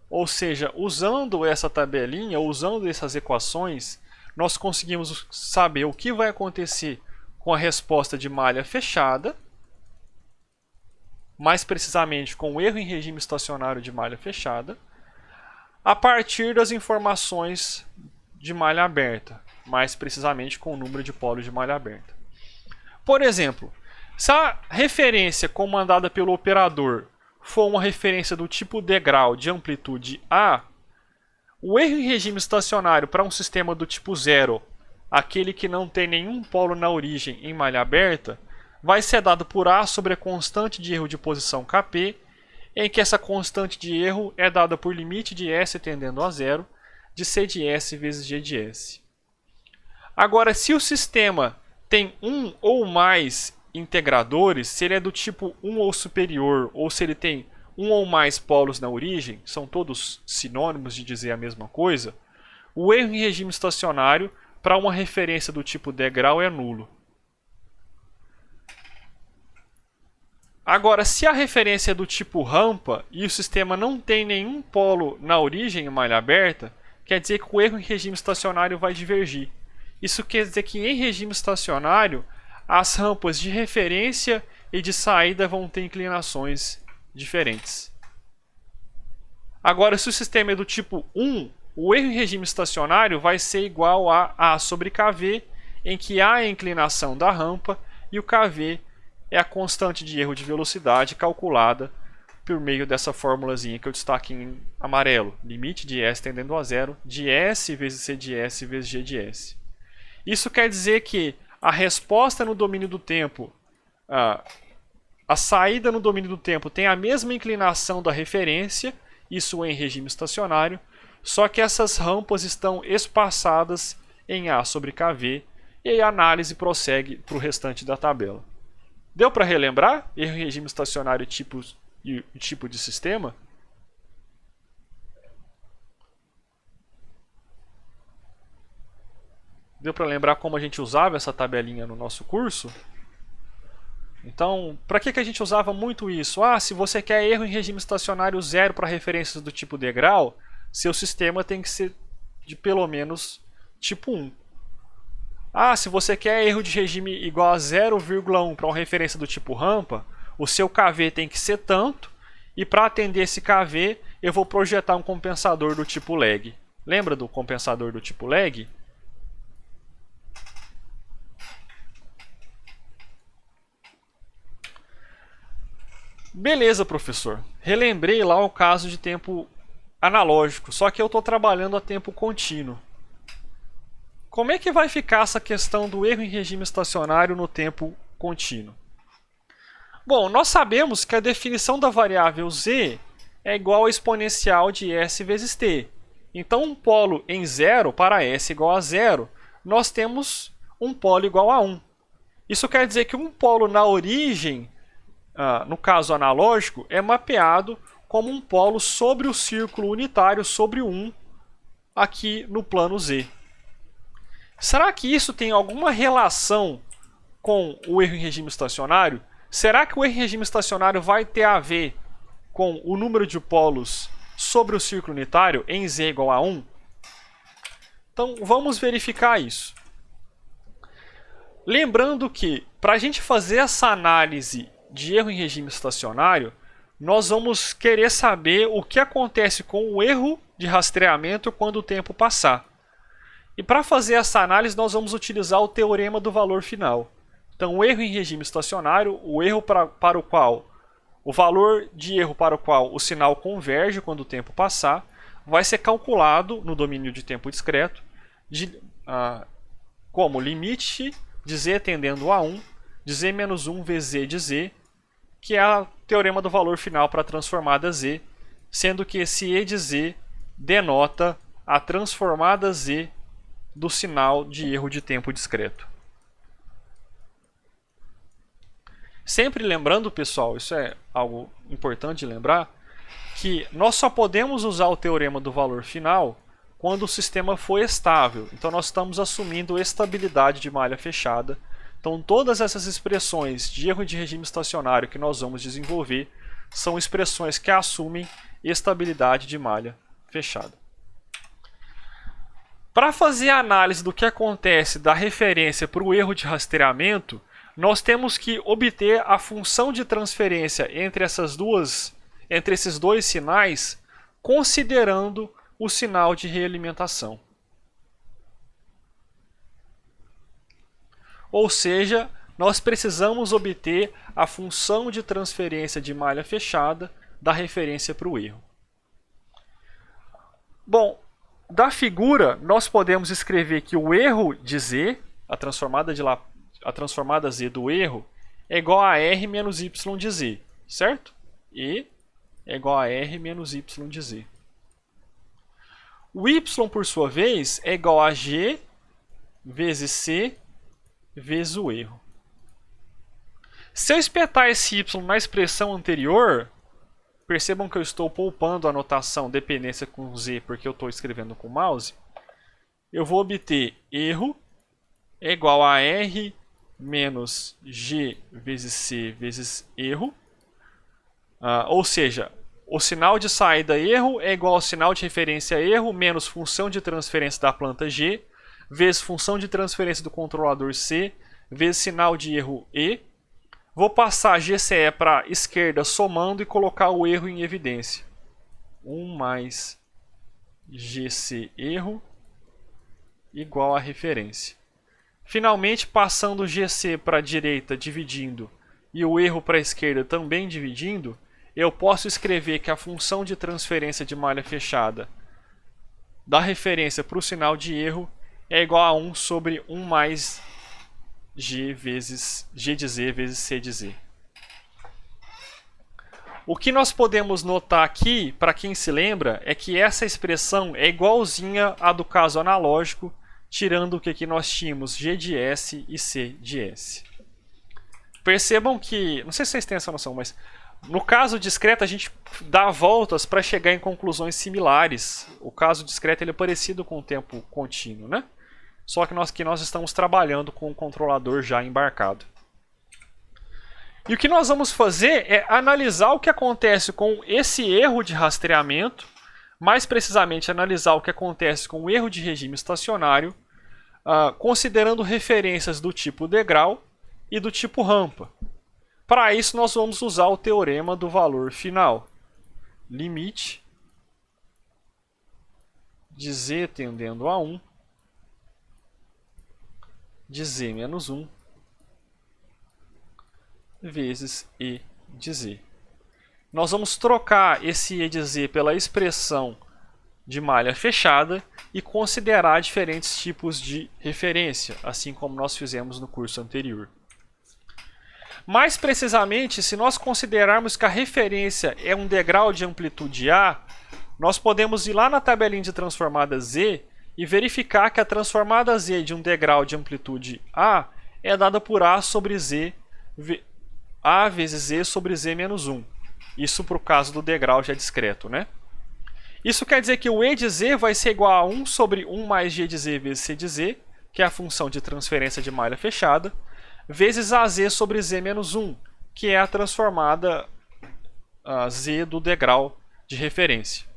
Ou seja, usando essa tabelinha, usando essas equações, nós conseguimos saber o que vai acontecer com a resposta de malha fechada, mais precisamente com o erro em regime estacionário de malha fechada, a partir das informações de malha aberta, mais precisamente com o número de polos de malha aberta. Por exemplo, se a referência comandada pelo operador for uma referência do tipo degrau de amplitude A, o erro em regime estacionário para um sistema do tipo 0, aquele que não tem nenhum polo na origem em malha aberta, vai ser dado por A sobre a constante de erro de posição Kp, em que essa constante de erro é dada por limite de S tendendo a zero de C de S vezes G de S. Agora, se o sistema tem um ou mais integradores, se ele é do tipo 1 ou superior, ou se ele tem um ou mais polos na origem, são todos sinônimos de dizer a mesma coisa, o erro em regime estacionário para uma referência do tipo degrau é nulo. Agora, se a referência é do tipo rampa e o sistema não tem nenhum polo na origem em malha aberta, quer dizer que o erro em regime estacionário vai divergir. Isso quer dizer que em regime estacionário, as rampas de referência e de saída vão ter inclinações diferentes. Agora, se o sistema é do tipo 1, o erro em regime estacionário vai ser igual a A sobre kV, em que A é a inclinação da rampa e o kV é a constante de erro de velocidade calculada por meio dessa formulazinha que eu destaquei em amarelo. Limite de S tendendo a zero de S vezes C de S vezes G de S. Isso quer dizer que a resposta no domínio do tempo, a saída no domínio do tempo tem a mesma inclinação da referência, isso em regime estacionário, só que essas rampas estão espaçadas em A sobre kV e aí a análise prossegue para o restante da tabela. Deu para relembrar erro em regime estacionário e tipo de sistema? Deu para lembrar como a gente usava essa tabelinha no nosso curso? Então, para que a gente usava muito isso? Se você quer erro em regime estacionário zero para referências do tipo degrau, seu sistema tem que ser de pelo menos tipo 1. Se você quer erro de regime igual a 0,1 para uma referência do tipo rampa, o seu kV tem que ser tanto, e para atender esse kV, eu vou projetar um compensador do tipo lag. Lembra do compensador do tipo lag? Beleza, professor. Relembrei lá o caso de tempo analógico, só que eu estou trabalhando a tempo contínuo. Como é que vai ficar essa questão do erro em regime estacionário no tempo contínuo? Bom, nós sabemos que a definição da variável z é igual ao exponencial de s vezes t. Então, um polo em 0 para s igual a 0, nós temos um polo igual a 1. Isso quer dizer que um polo na origem, no caso analógico, é mapeado como um polo sobre o círculo unitário sobre 1 aqui no plano z. Será que isso tem alguma relação com o erro em regime estacionário? Será que o erro em regime estacionário vai ter a ver com o número de polos sobre o círculo unitário em z igual a 1? Então vamos verificar isso. Lembrando que para a gente fazer essa análise de erro em regime estacionário, nós vamos querer saber o que acontece com o erro de rastreamento quando o tempo passar. E para fazer essa análise, nós vamos utilizar o teorema do valor final. Então, o erro em regime estacionário, o erro para o qual, o valor de erro para o qual o sinal converge quando o tempo passar, vai ser calculado no domínio de tempo discreto, como limite de z tendendo a 1, de z menos 1 vezes z de z, que é o teorema do valor final para a transformada z, sendo que esse e de z denota a transformada z do sinal de erro de tempo discreto. Sempre lembrando, pessoal, isso é algo importante de lembrar, que nós só podemos usar o teorema do valor final quando o sistema for estável. Então nós estamos assumindo estabilidade de malha fechada Então todas essas expressões de erro de regime estacionário que nós vamos desenvolver são expressões que assumem estabilidade de malha fechada. Para fazer a análise do que acontece da referência para o erro de rastreamento, nós temos que obter a função de transferência entre esses dois sinais, considerando o sinal de realimentação. Ou seja, nós precisamos obter a função de transferência de malha fechada da referência para o erro. Bom, da figura, nós podemos escrever que o erro de Z, a transformada Z do erro, é igual a R menos Y de Z, certo? E é igual a R menos Y de Z. O Y, por sua vez, é igual a G vezes C vezes o erro. Se eu espetar esse Y na expressão anterior, percebam que eu estou poupando a notação dependência com Z porque eu estou escrevendo com o mouse. Eu vou obter erro é igual a R menos G vezes C vezes erro. Ou seja, o sinal de saída erro é igual ao sinal de referência erro menos função de transferência da planta G vezes função de transferência do controlador C vezes sinal de erro E. Vou passar GCE para a esquerda somando e colocar o erro em evidência. 1 mais GC erro igual a referência. Finalmente, passando o GC para a direita dividindo e o erro para a esquerda também dividindo, eu posso escrever que a função de transferência de malha fechada da referência para o sinal de erro é igual a 1 sobre 1 mais G de Z vezes C de Z. O que nós podemos notar aqui, para quem se lembra, é que essa expressão é igualzinha à do caso analógico, tirando o que aqui nós tínhamos G de S e C de S. Percebam que, não sei se vocês têm essa noção, mas no caso discreto a gente dá voltas para chegar em conclusões similares. O caso discreto ele é parecido com o tempo contínuo, né? Só que nós estamos trabalhando com o controlador já embarcado. E o que nós vamos fazer é analisar o que acontece com esse erro de rastreamento, mais precisamente analisar o que acontece com o erro de regime estacionário, considerando referências do tipo degrau e do tipo rampa. Para isso nós vamos usar o teorema do valor final. Limite de Z tendendo a 1 de Z menos 1 vezes E de Z. Nós vamos trocar esse E de Z pela expressão de malha fechada e considerar diferentes tipos de referência, assim como nós fizemos no curso anterior. Mais precisamente, se nós considerarmos que a referência é um degrau de amplitude A, nós podemos ir lá na tabelinha de transformada Z e verificar que a transformada Z de um degrau de amplitude A é dada por A sobre Z, A vezes Z sobre Z menos 1. Isso para o caso do degrau já discreto, né? Isso quer dizer que o E de Z vai ser igual a 1 sobre 1 mais G de Z vezes C de Z, que é a função de transferência de malha fechada, vezes AZ sobre Z menos 1, que é a transformada Z do degrau de referência.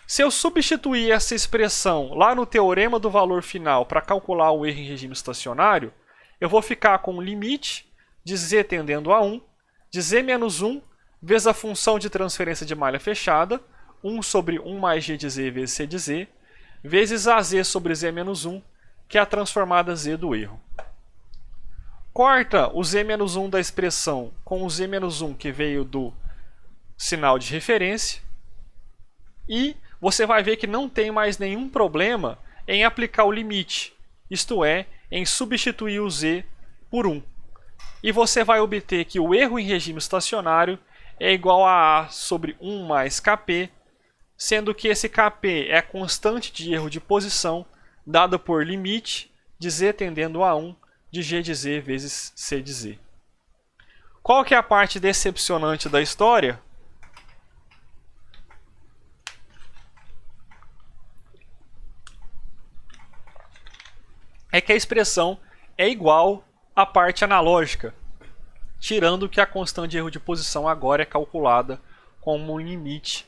Se eu substituir essa expressão lá no teorema do valor final para calcular o erro em regime estacionário, eu vou ficar com o limite de Z tendendo a 1, de Z menos 1, vezes a função de transferência de malha fechada, 1 sobre 1 mais G de Z vezes C de Z, vezes AZ sobre Z menos 1, que é a transformada Z do erro. Corta o Z menos 1 da expressão com o Z menos 1 que veio do sinal de referência e você vai ver que não tem mais nenhum problema em aplicar o limite, isto é, em substituir o Z por 1. E você vai obter que o erro em regime estacionário é igual a sobre 1 mais Kp, sendo que esse Kp é a constante de erro de posição dada por limite de Z tendendo a 1 de G de Z vezes C de Z. Qual que é a parte decepcionante da história? É que a expressão é igual a parte analógica, tirando que a constante de erro de posição agora é calculada como um limite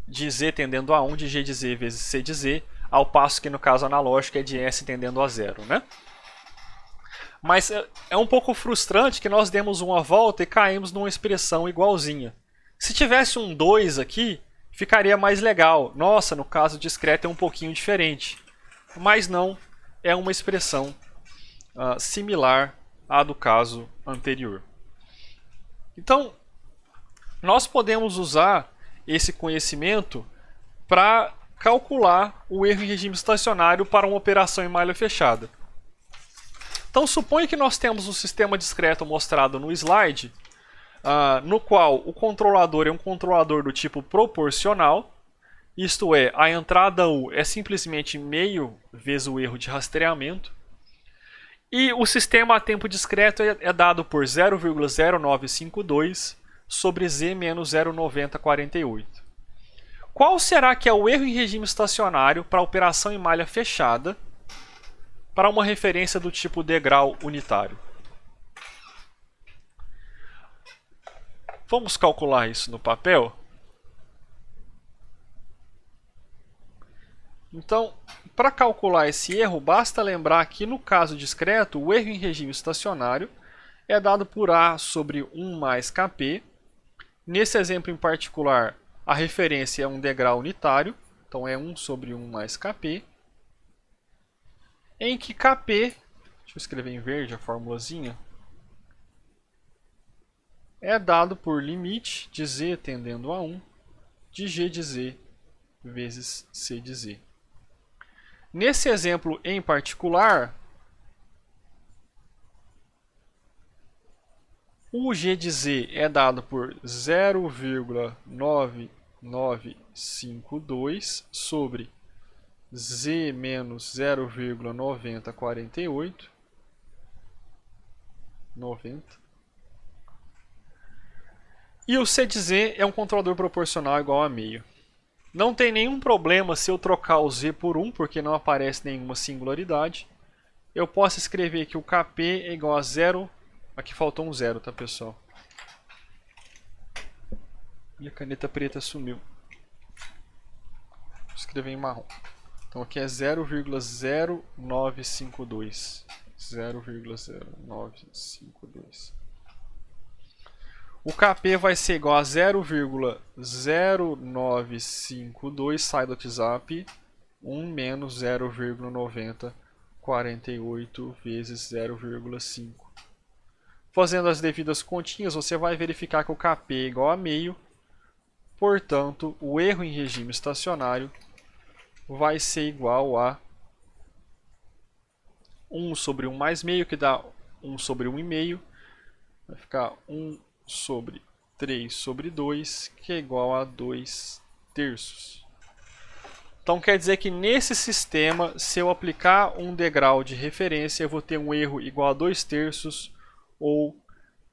de z tendendo a 1 de g de z vezes c de z, ao passo que no caso analógico é de s tendendo a 0, né? Mas é um pouco frustrante que nós demos uma volta e caímos numa expressão igualzinha. Se tivesse um 2 aqui, ficaria mais legal. Nossa, no caso discreto é um pouquinho diferente. Mas não, é uma expressão similar à do caso anterior. Então, nós podemos usar esse conhecimento para calcular o erro em regime estacionário para uma operação em malha fechada. Então, suponha que nós temos um sistema discreto mostrado no slide, no qual o controlador é um controlador do tipo proporcional, isto é, a entrada U é simplesmente meio vezes o erro de rastreamento, e o sistema a tempo discreto é dado por 0,0952 sobre Z menos 0,9048. Qual será que é o erro em regime estacionário para a operação em malha fechada para uma referência do tipo degrau unitário? Vamos calcular isso no papel? Então, para calcular esse erro, basta lembrar que no caso discreto, o erro em regime estacionário é dado por A sobre 1 mais Kp. Nesse exemplo em particular, a referência é um degrau unitário, então é 1 sobre 1 mais Kp, em que Kp, deixa eu escrever em verde a formulazinha, é dado por limite de z tendendo a 1 de g de z vezes c de z. Nesse exemplo em particular, o g de z é dado por 0,9952 sobre z menos 0,9048. 90. E o c de z é um controlador proporcional igual a meio. Não tem nenhum problema se eu trocar o z por 1, porque não aparece nenhuma singularidade. Eu posso escrever que o Kp é igual a 0. Aqui faltou um 0, tá, pessoal? Minha caneta preta sumiu. Vou escrever em marrom. Então aqui é 0,0952. 0,0952. O Kp vai ser igual a 0,0952, sai do WhatsApp, 1 menos 0,9048 vezes 0,5. Fazendo as devidas continhas, você vai verificar que o Kp é igual a meio. Portanto, o erro em regime estacionário vai ser igual a 1 sobre 1 mais meio, que dá 1 sobre 1,5. Vai ficar 1 sobre 3 sobre 2, que é igual a 2 terços. Então quer dizer que nesse sistema, se eu aplicar um degrau de referência, eu vou ter um erro igual a 2 terços ou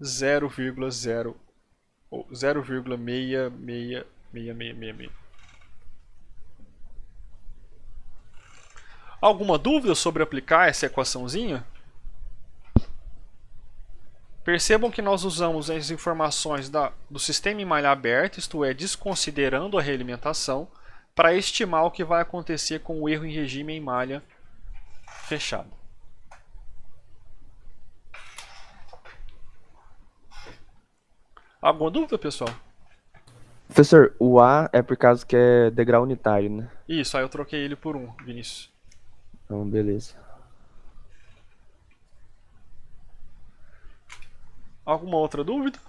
0,66666. Alguma dúvida sobre aplicar essa equaçãozinha? Percebam que nós usamos as informações do sistema em malha aberta, isto é, desconsiderando a realimentação, para estimar o que vai acontecer com o erro em regime em malha fechada. Alguma dúvida, pessoal? Professor, o A é por causa que é degrau unitário, né? Isso, aí eu troquei ele por 1, Vinícius. Então, beleza. Alguma outra dúvida?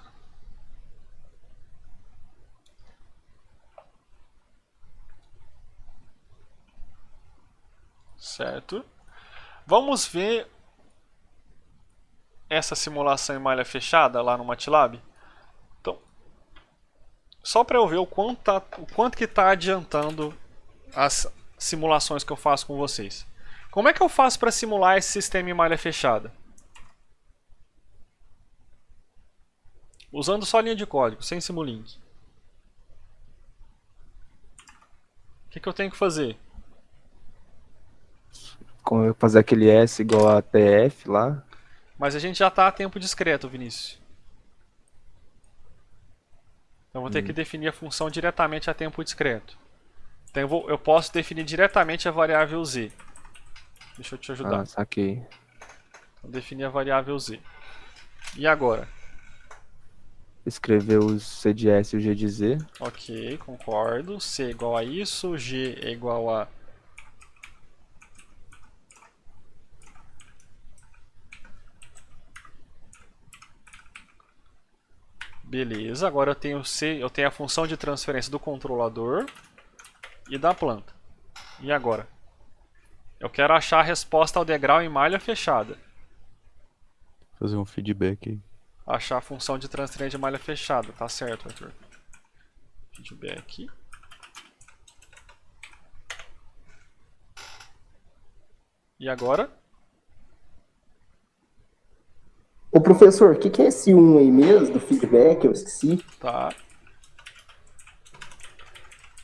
Certo. Vamos ver essa simulação em malha fechada lá no MATLAB. Então, só para eu ver o quanto que está adiantando as simulações que eu faço com vocês. Como é que eu faço para simular esse sistema em malha fechada? Usando só linha de código, sem Simulink. O que eu tenho que fazer? Fazer aquele S igual a TF lá. Mas a gente já está a tempo discreto, Vinícius. Então vou ter que definir a função diretamente a tempo discreto. Então eu posso definir diretamente a variável z. Deixa eu te ajudar. Ah, saquei. Vou definir a variável z. E agora? Escrever o C de S e o G de Z. Ok, concordo. C é igual a isso, G é igual a... Beleza, agora eu tenho a função de transferência do controlador e da planta. E agora? Eu quero achar a resposta ao degrau em malha fechada. Fazer um feedback aí. Achar a função de transferência de malha fechada. Tá certo, Arthur. Feedback. E agora? Ô professor, o que é esse 1 aí mesmo, do feedback? Eu esqueci. Tá.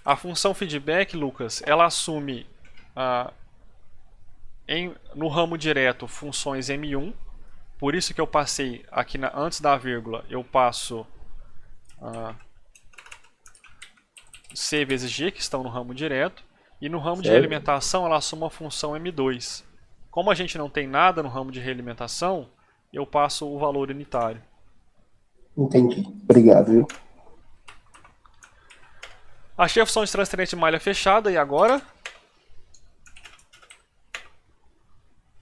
A função feedback, Lucas, ela assume no ramo direto funções M1. Por isso que eu passei aqui antes da vírgula, eu passo C vezes G, que estão no ramo direto. E no ramo de realimentação, ela assume a função M2. Como a gente não tem nada no ramo de realimentação, eu passo o valor unitário. Entendi. Obrigado, viu? Achei a função de transferência de malha fechada, e agora?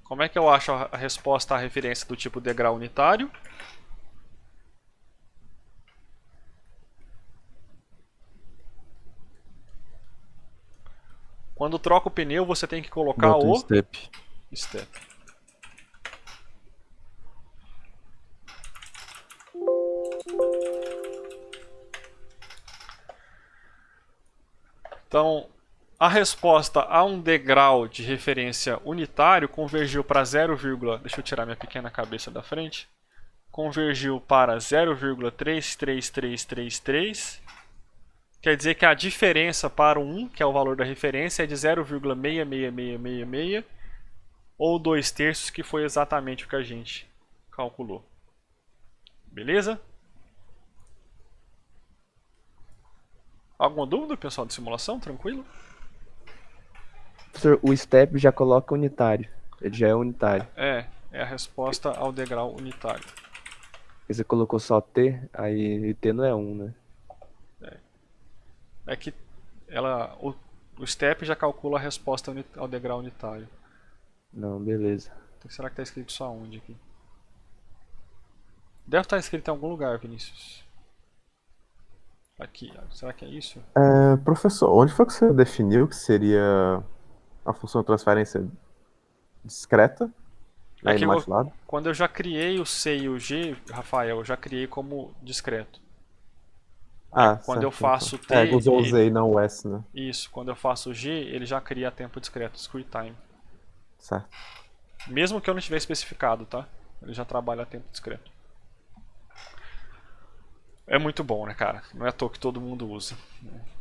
Como é que eu acho a resposta à referência do tipo degrau unitário? Quando troca o pneu, você tem que colocar Bota um o step. step. Então, a resposta a um degrau de referência unitário convergiu para 0, deixa eu tirar minha pequena cabeça da frente. Convergiu para 0,33333. Quer dizer que a diferença para o 1, que é o valor da referência, é de 0,66666, ou 2/3, que foi exatamente o que a gente calculou. Beleza? Alguma dúvida, pessoal, de simulação? Tranquilo? Professor, o step já coloca unitário. Ele já é unitário. É a resposta ao degrau unitário. Porque você colocou só T, aí T não é 1, né? É que o step já calcula a resposta ao degrau unitário. Não, beleza. Então, será que está escrito só onde aqui? Deve estar escrito em algum lugar, Vinícius. Aqui, será que é isso? Professor, onde foi que você definiu que seria a função de transferência discreta? É que quando eu já criei o C e o G, Rafael, eu já criei como discreto. Quando eu faço T... usou o Z e não o S, né? Isso, quando eu faço o G, ele já cria a tempo discreto, discrete time. Certo. Mesmo que eu não tiver especificado, tá? Ele já trabalha a tempo discreto. É muito bom, né, cara? Não é à toa que todo mundo usa.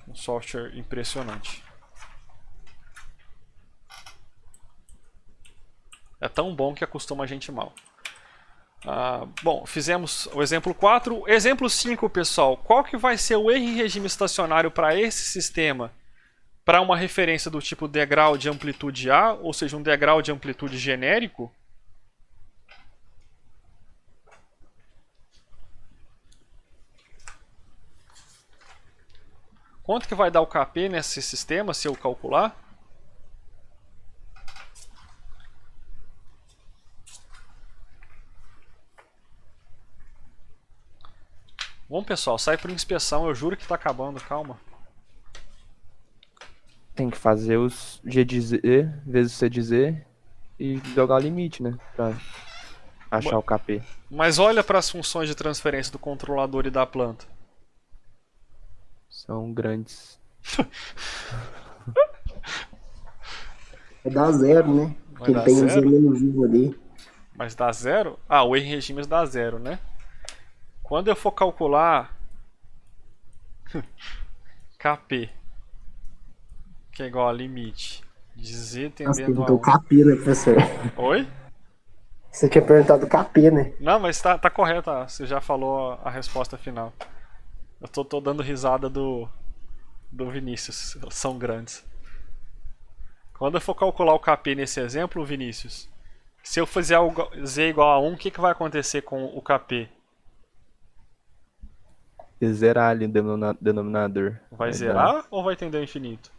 Um software impressionante. É tão bom que acostuma a gente mal. Bom, fizemos o exemplo 4. Exemplo 5, pessoal. Qual que vai ser o erro em regime estacionário para esse sistema? Para uma referência do tipo degrau de amplitude A, ou seja, um degrau de amplitude genérico? Quanto que vai dar o KP nesse sistema, se eu calcular? Bom, pessoal, sai por inspeção. Eu juro que está acabando, calma. Tem que fazer os G de Z vezes C de Z e jogar o limite, né? Pra achar o KP. Mas olha para as funções de transferência do controlador e da planta. São grandes. Vai dar 0, né? Porque ele tem um Z menos 1 ali. Mas dá 0? O erro em regimes dá 0, né? Quando eu for calcular KP, que é igual a limite de Z Nossa, tendendo a perguntou 1. Capê, né, professor? Oi? Você tinha perguntado Capê, né? Não, mas tá correto, você já falou a resposta final. Eu tô dando risada do Vinícius, elas são grandes. Quando eu for calcular o KP nesse exemplo, Vinícius, se eu fizer o Z igual a 1, o que vai acontecer com o KP? Zerar ali o denominador. Vai dar- zerar ou vai tender ao infinito?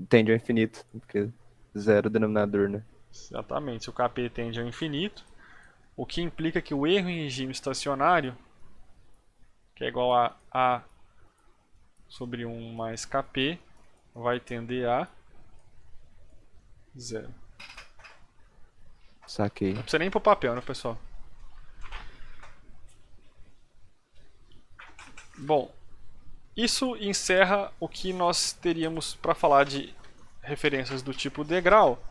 Tende ao infinito, porque zero o denominador, né? Exatamente, se o KP tende ao infinito, o que implica que o erro em regime estacionário, que é igual a A sobre 1 mais KP, vai tender a zero. Saquei. Não precisa nem ir pro papel, né, pessoal? Bom, isso encerra o que nós teríamos para falar de referências do tipo degrau.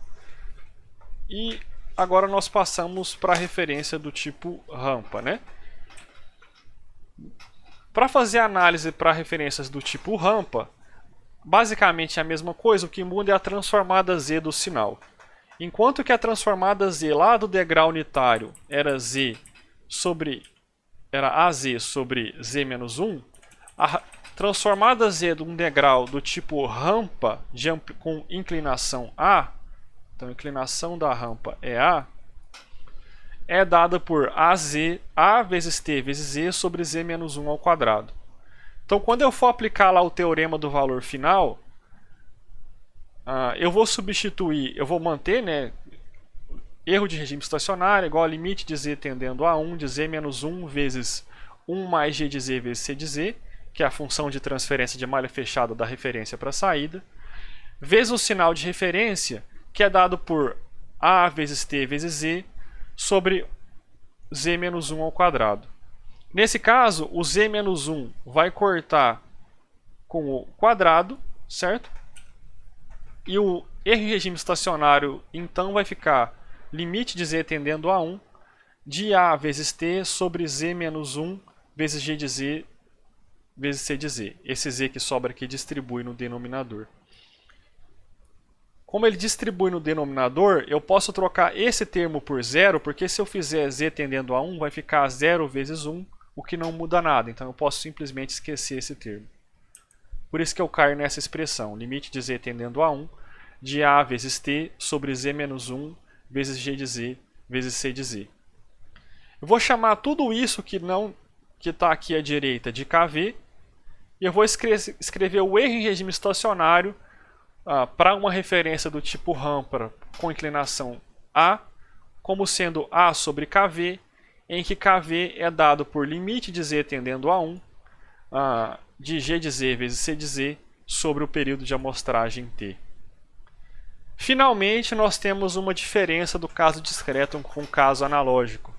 E agora nós passamos para a referência do tipo rampa, né? Para fazer análise para referências do tipo rampa, basicamente é a mesma coisa, o que muda é a transformada Z do sinal. Enquanto que a transformada Z lá do degrau unitário era AZ sobre Z menos 1, a transformada Z de um degrau do tipo rampa com inclinação A, então a inclinação da rampa é A, é dada por AZ, A vezes T vezes Z sobre Z menos 1 ao quadrado. Então quando eu for aplicar lá o teorema do valor final, eu vou manter, né, erro de regime estacionário igual a limite de Z tendendo a 1 de Z menos 1 vezes 1 mais G de Z vezes C de Z, que é a função de transferência de malha fechada da referência para a saída, vezes o sinal de referência, que é dado por A vezes T vezes Z, sobre Z menos 1 ao quadrado. Nesse caso, o Z menos 1 vai cortar com o quadrado, certo? E o erro em regime estacionário, então, vai ficar limite de Z tendendo a 1 de A vezes T sobre Z menos 1 vezes G de Z vezes C de Z. Esse Z que sobra aqui distribui no denominador. Como ele distribui no denominador, eu posso trocar esse termo por zero, porque se eu fizer Z tendendo a 1, vai ficar 0 vezes 1, o que não muda nada. Então eu posso simplesmente esquecer esse termo. Por isso que eu caio nessa expressão, limite de Z tendendo a 1, de A vezes T sobre Z menos 1 vezes G de Z vezes C de Z. Eu vou chamar tudo isso que está aqui à direita de KV, e eu vou escrever o erro em regime estacionário para uma referência do tipo rampa com inclinação A, como sendo A sobre KV, em que KV é dado por limite de Z tendendo a 1 de G de Z vezes C de Z sobre o período de amostragem T. Finalmente, nós temos uma diferença do caso discreto com o caso analógico,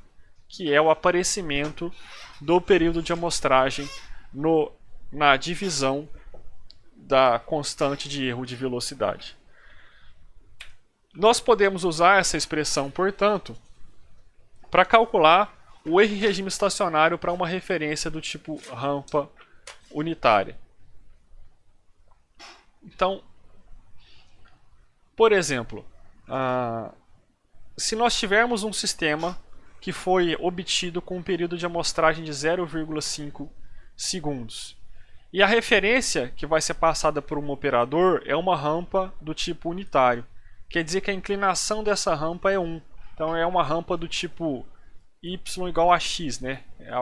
que é o aparecimento do período de amostragem na divisão da constante de erro de velocidade. Nós podemos usar essa expressão, portanto, para calcular o erro em regime estacionário para uma referência do tipo rampa unitária. Então, por exemplo, se nós tivermos um sistema que foi obtido com um período de amostragem de 0,5 segundos, e a referência que vai ser passada por um operador é uma rampa do tipo unitário. Quer dizer que a inclinação dessa rampa é 1. Então é uma rampa do tipo y igual a x, né? É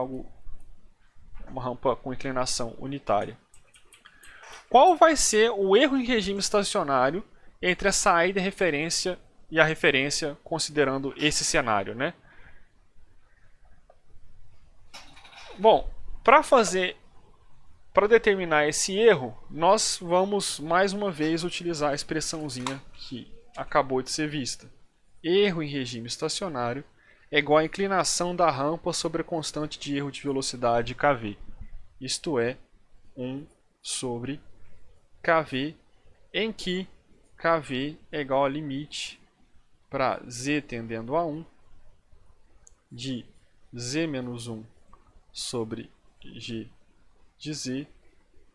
uma rampa com inclinação unitária. Qual vai ser o erro em regime estacionário entre a saída e a referência, considerando esse cenário, né? Bom, para determinar esse erro, nós vamos mais uma vez utilizar a expressãozinha que acabou de ser vista. Erro em regime estacionário é igual à inclinação da rampa sobre a constante de erro de velocidade kV. Isto é, 1 sobre kV, em que kV é igual a limite para z tendendo a 1 de z menos 1 sobre g de z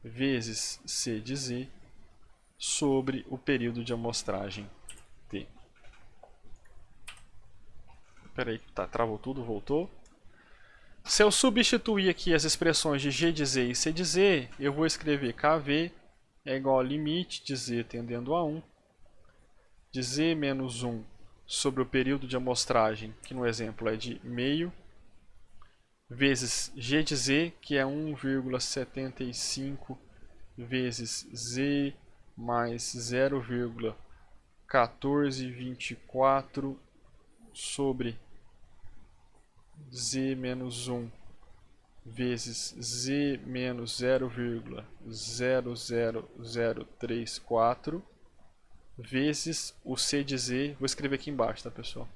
vezes c de z sobre o período de amostragem T. Espera aí, tá, travou tudo, voltou. Se eu substituir aqui as expressões de G de Z e C de Z, eu vou escrever KV é igual a limite de Z tendendo a 1, de Z menos 1 sobre o período de amostragem, que no exemplo é de meio, vezes G de Z, que é 1,75 vezes Z mais 0,1424 sobre Z menos 1 vezes Z menos 0,00034 vezes o C de Z, vou escrever aqui embaixo, tá, pessoal?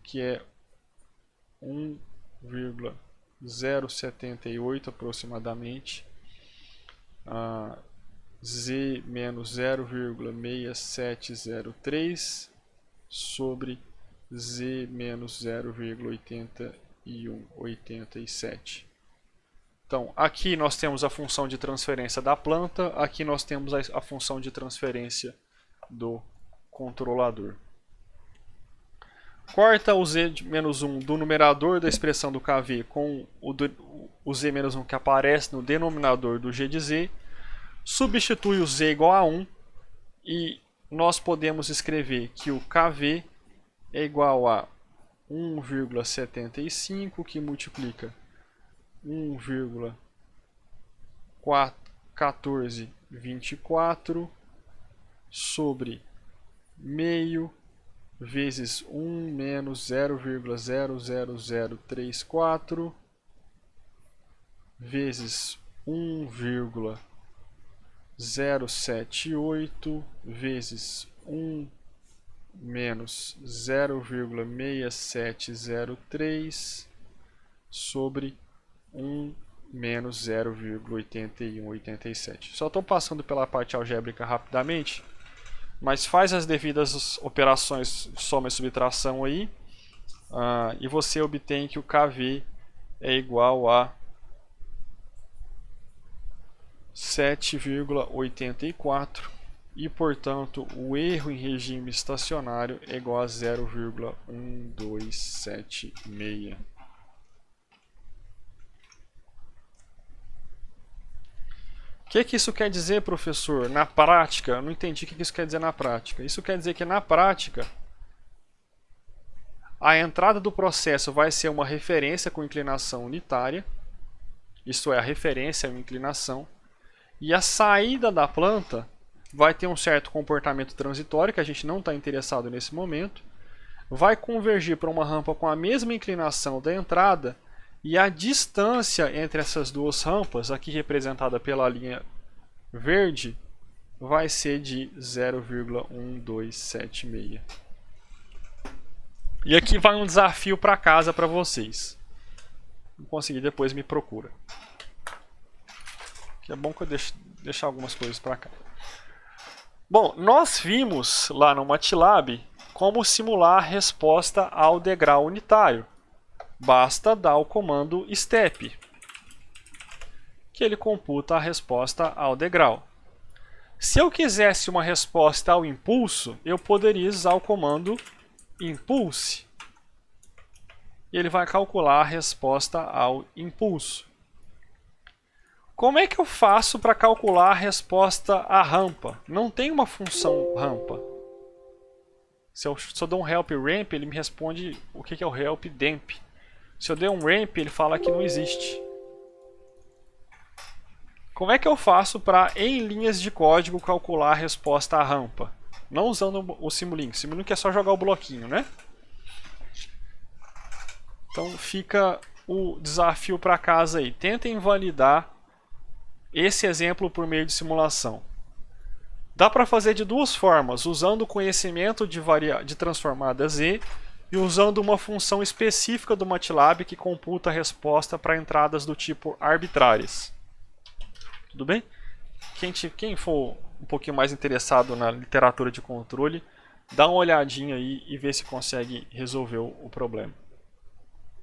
Que é 1,078 aproximadamente, Z menos 0,6703 sobre Z menos 0,8187. Então, aqui nós temos a função de transferência da planta, aqui nós temos a função de transferência do controlador. Corta o Z-1 do numerador da expressão do KV com o Z-1 que aparece no denominador do G de Z, substitui o Z igual a 1 e nós podemos escrever que o KV é igual a 1,75 que multiplica 1,1424 sobre meio vezes 1 menos 0,00034 vezes 1,078 vezes 1 menos 0,6703 sobre 1 menos 0,8187. Só estou passando pela parte algébrica rapidamente, mas faz as devidas operações de soma e subtração aí, e você obtém que o KV é igual a 7,84 e, portanto, o erro em regime estacionário é igual a 0,1276. O que isso quer dizer, professor? Na prática, eu não entendi o que isso quer dizer na prática. Isso quer dizer que na prática, a entrada do processo vai ser uma referência com inclinação unitária, isto é, a referência é uma inclinação, e a saída da planta vai ter um certo comportamento transitório, que a gente não está interessado nesse momento, vai convergir para uma rampa com a mesma inclinação da entrada, e a distância entre essas duas rampas, aqui representada pela linha verde, vai ser de 0,1276. E aqui vai um desafio para casa para vocês. Se conseguir, depois me procura. Que é bom que eu deixar algumas coisas para cá. Bom, nós vimos lá no MATLAB como simular a resposta ao degrau unitário. Basta dar o comando STEP, que ele computa a resposta ao degrau. Se eu quisesse uma resposta ao impulso, eu poderia usar o comando impulse. E ele vai calcular a resposta ao impulso. Como é que eu faço para calcular a resposta à rampa? Não tem uma função rampa. Se eu dou um help ramp, ele me responde o que é o help damp. Se eu der um ramp, ele fala que não existe. Como é que eu faço para, em linhas de código, calcular a resposta à rampa? Não usando o Simulink. O Simulink é só jogar o bloquinho, né? Então fica o desafio para casa aí. Tentem validar esse exemplo por meio de simulação. Dá para fazer de duas formas, usando o conhecimento de transformada Z e usando uma função específica do MATLAB que computa a resposta para entradas do tipo arbitrárias. Tudo bem? Quem for um pouquinho mais interessado na literatura de controle, dá uma olhadinha aí e vê se consegue resolver o problema.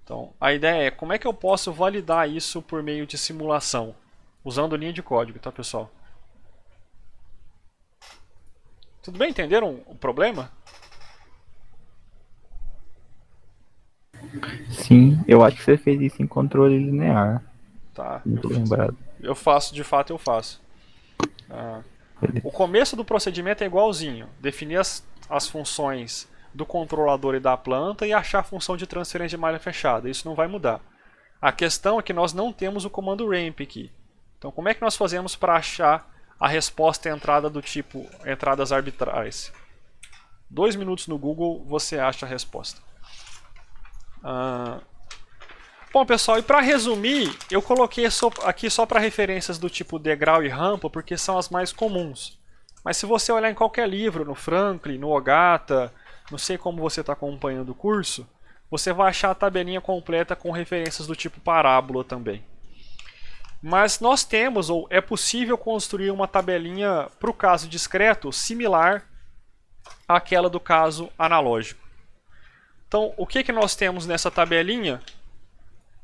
Então, a ideia é como é que eu posso validar isso por meio de simulação, usando linha de código, tá, pessoal? Tudo bem? Entenderam o problema? Sim, eu acho que você fez isso em controle linear. Tá. Não tô lembrado. Eu faço, de fato eu faço. O começo do procedimento é igualzinho. Definir as funções do controlador e da planta e achar a função de transferência de malha fechada. Isso não vai mudar. A questão é que nós não temos o comando ramp aqui. Então como é que nós fazemos para achar a resposta à entrada do tipo entradas arbitrais? 2 minutos no Google você acha a resposta. Bom, pessoal, e para resumir, eu coloquei aqui só para referências do tipo degrau e rampa, porque são as mais comuns. Mas se você olhar em qualquer livro, no Franklin, no Ogata, não sei como você está acompanhando o curso, você vai achar a tabelinha completa com referências do tipo parábola também. Mas nós temos, ou é possível construir uma tabelinha para o caso discreto similar àquela do caso analógico. Então, o que nós temos nessa tabelinha?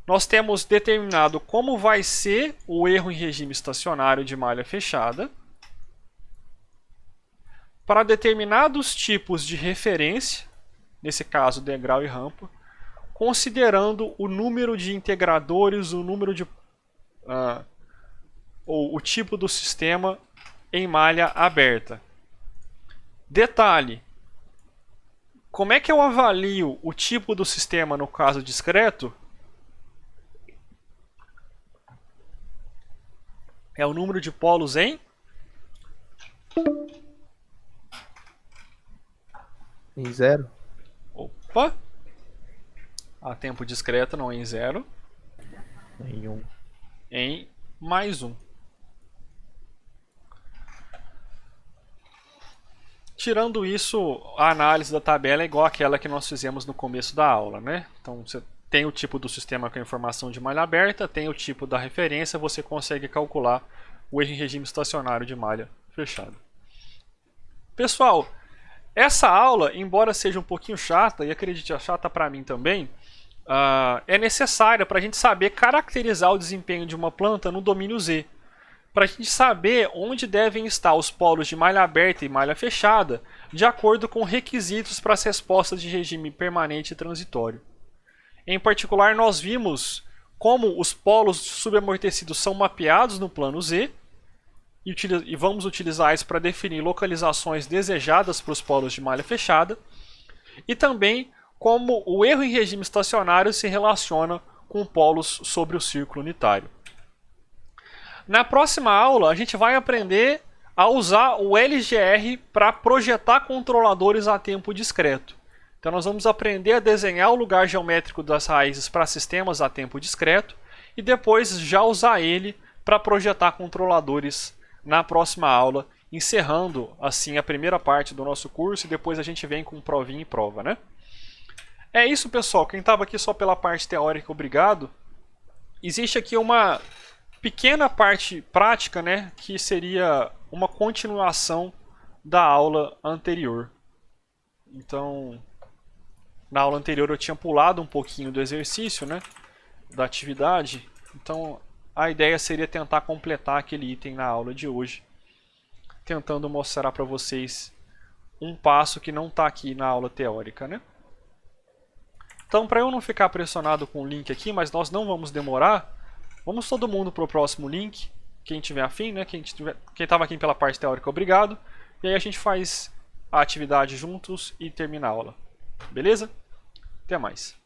Nós temos determinado como vai ser o erro em regime estacionário de malha fechada para determinados tipos de referência, nesse caso degrau e rampa, considerando o número de integradores, o número de ou o tipo do sistema em malha aberta. Detalhe: como é que eu avalio o tipo do sistema no caso discreto? É o número de polos em zero. Opa! A tempo discreto, não em 0. Em 1. Em mais 1. Tirando isso, a análise da tabela é igual àquela que nós fizemos no começo da aula, né? Então você tem o tipo do sistema com a informação de malha aberta, tem o tipo da referência, você consegue calcular o erro em regime estacionário de malha fechada. Pessoal, essa aula, embora seja um pouquinho chata, e acredite, é chata para mim também, é necessária para a gente saber caracterizar o desempenho de uma planta no domínio Z. Para a gente saber onde devem estar os polos de malha aberta e malha fechada, de acordo com requisitos para as respostas de regime permanente e transitório. Em particular, nós vimos como os polos subamortecidos são mapeados no plano Z, e vamos utilizar isso para definir localizações desejadas para os polos de malha fechada, e também como o erro em regime estacionário se relaciona com polos sobre o círculo unitário. Na próxima aula, a gente vai aprender a usar o LGR para projetar controladores a tempo discreto. Então nós vamos aprender a desenhar o lugar geométrico das raízes para sistemas a tempo discreto e depois já usar ele para projetar controladores na próxima aula, encerrando assim a primeira parte do nosso curso e depois a gente vem com provinha e prova, né? É isso, pessoal. Quem estava aqui só pela parte teórica, obrigado. Existe aqui uma pequena parte prática, né, que seria uma continuação da aula anterior. Então, na aula anterior eu tinha pulado um pouquinho do exercício, né, da atividade. Então, a ideia seria tentar completar aquele item na aula de hoje, tentando mostrar para vocês um passo que não está aqui na aula teórica, né? Então, para eu não ficar pressionado com o link aqui, mas nós não vamos demorar, vamos todo mundo para o próximo link, quem tiver afim, né? Quem estava aqui pela parte teórica, obrigado. E aí a gente faz a atividade juntos e termina a aula. Beleza? Até mais.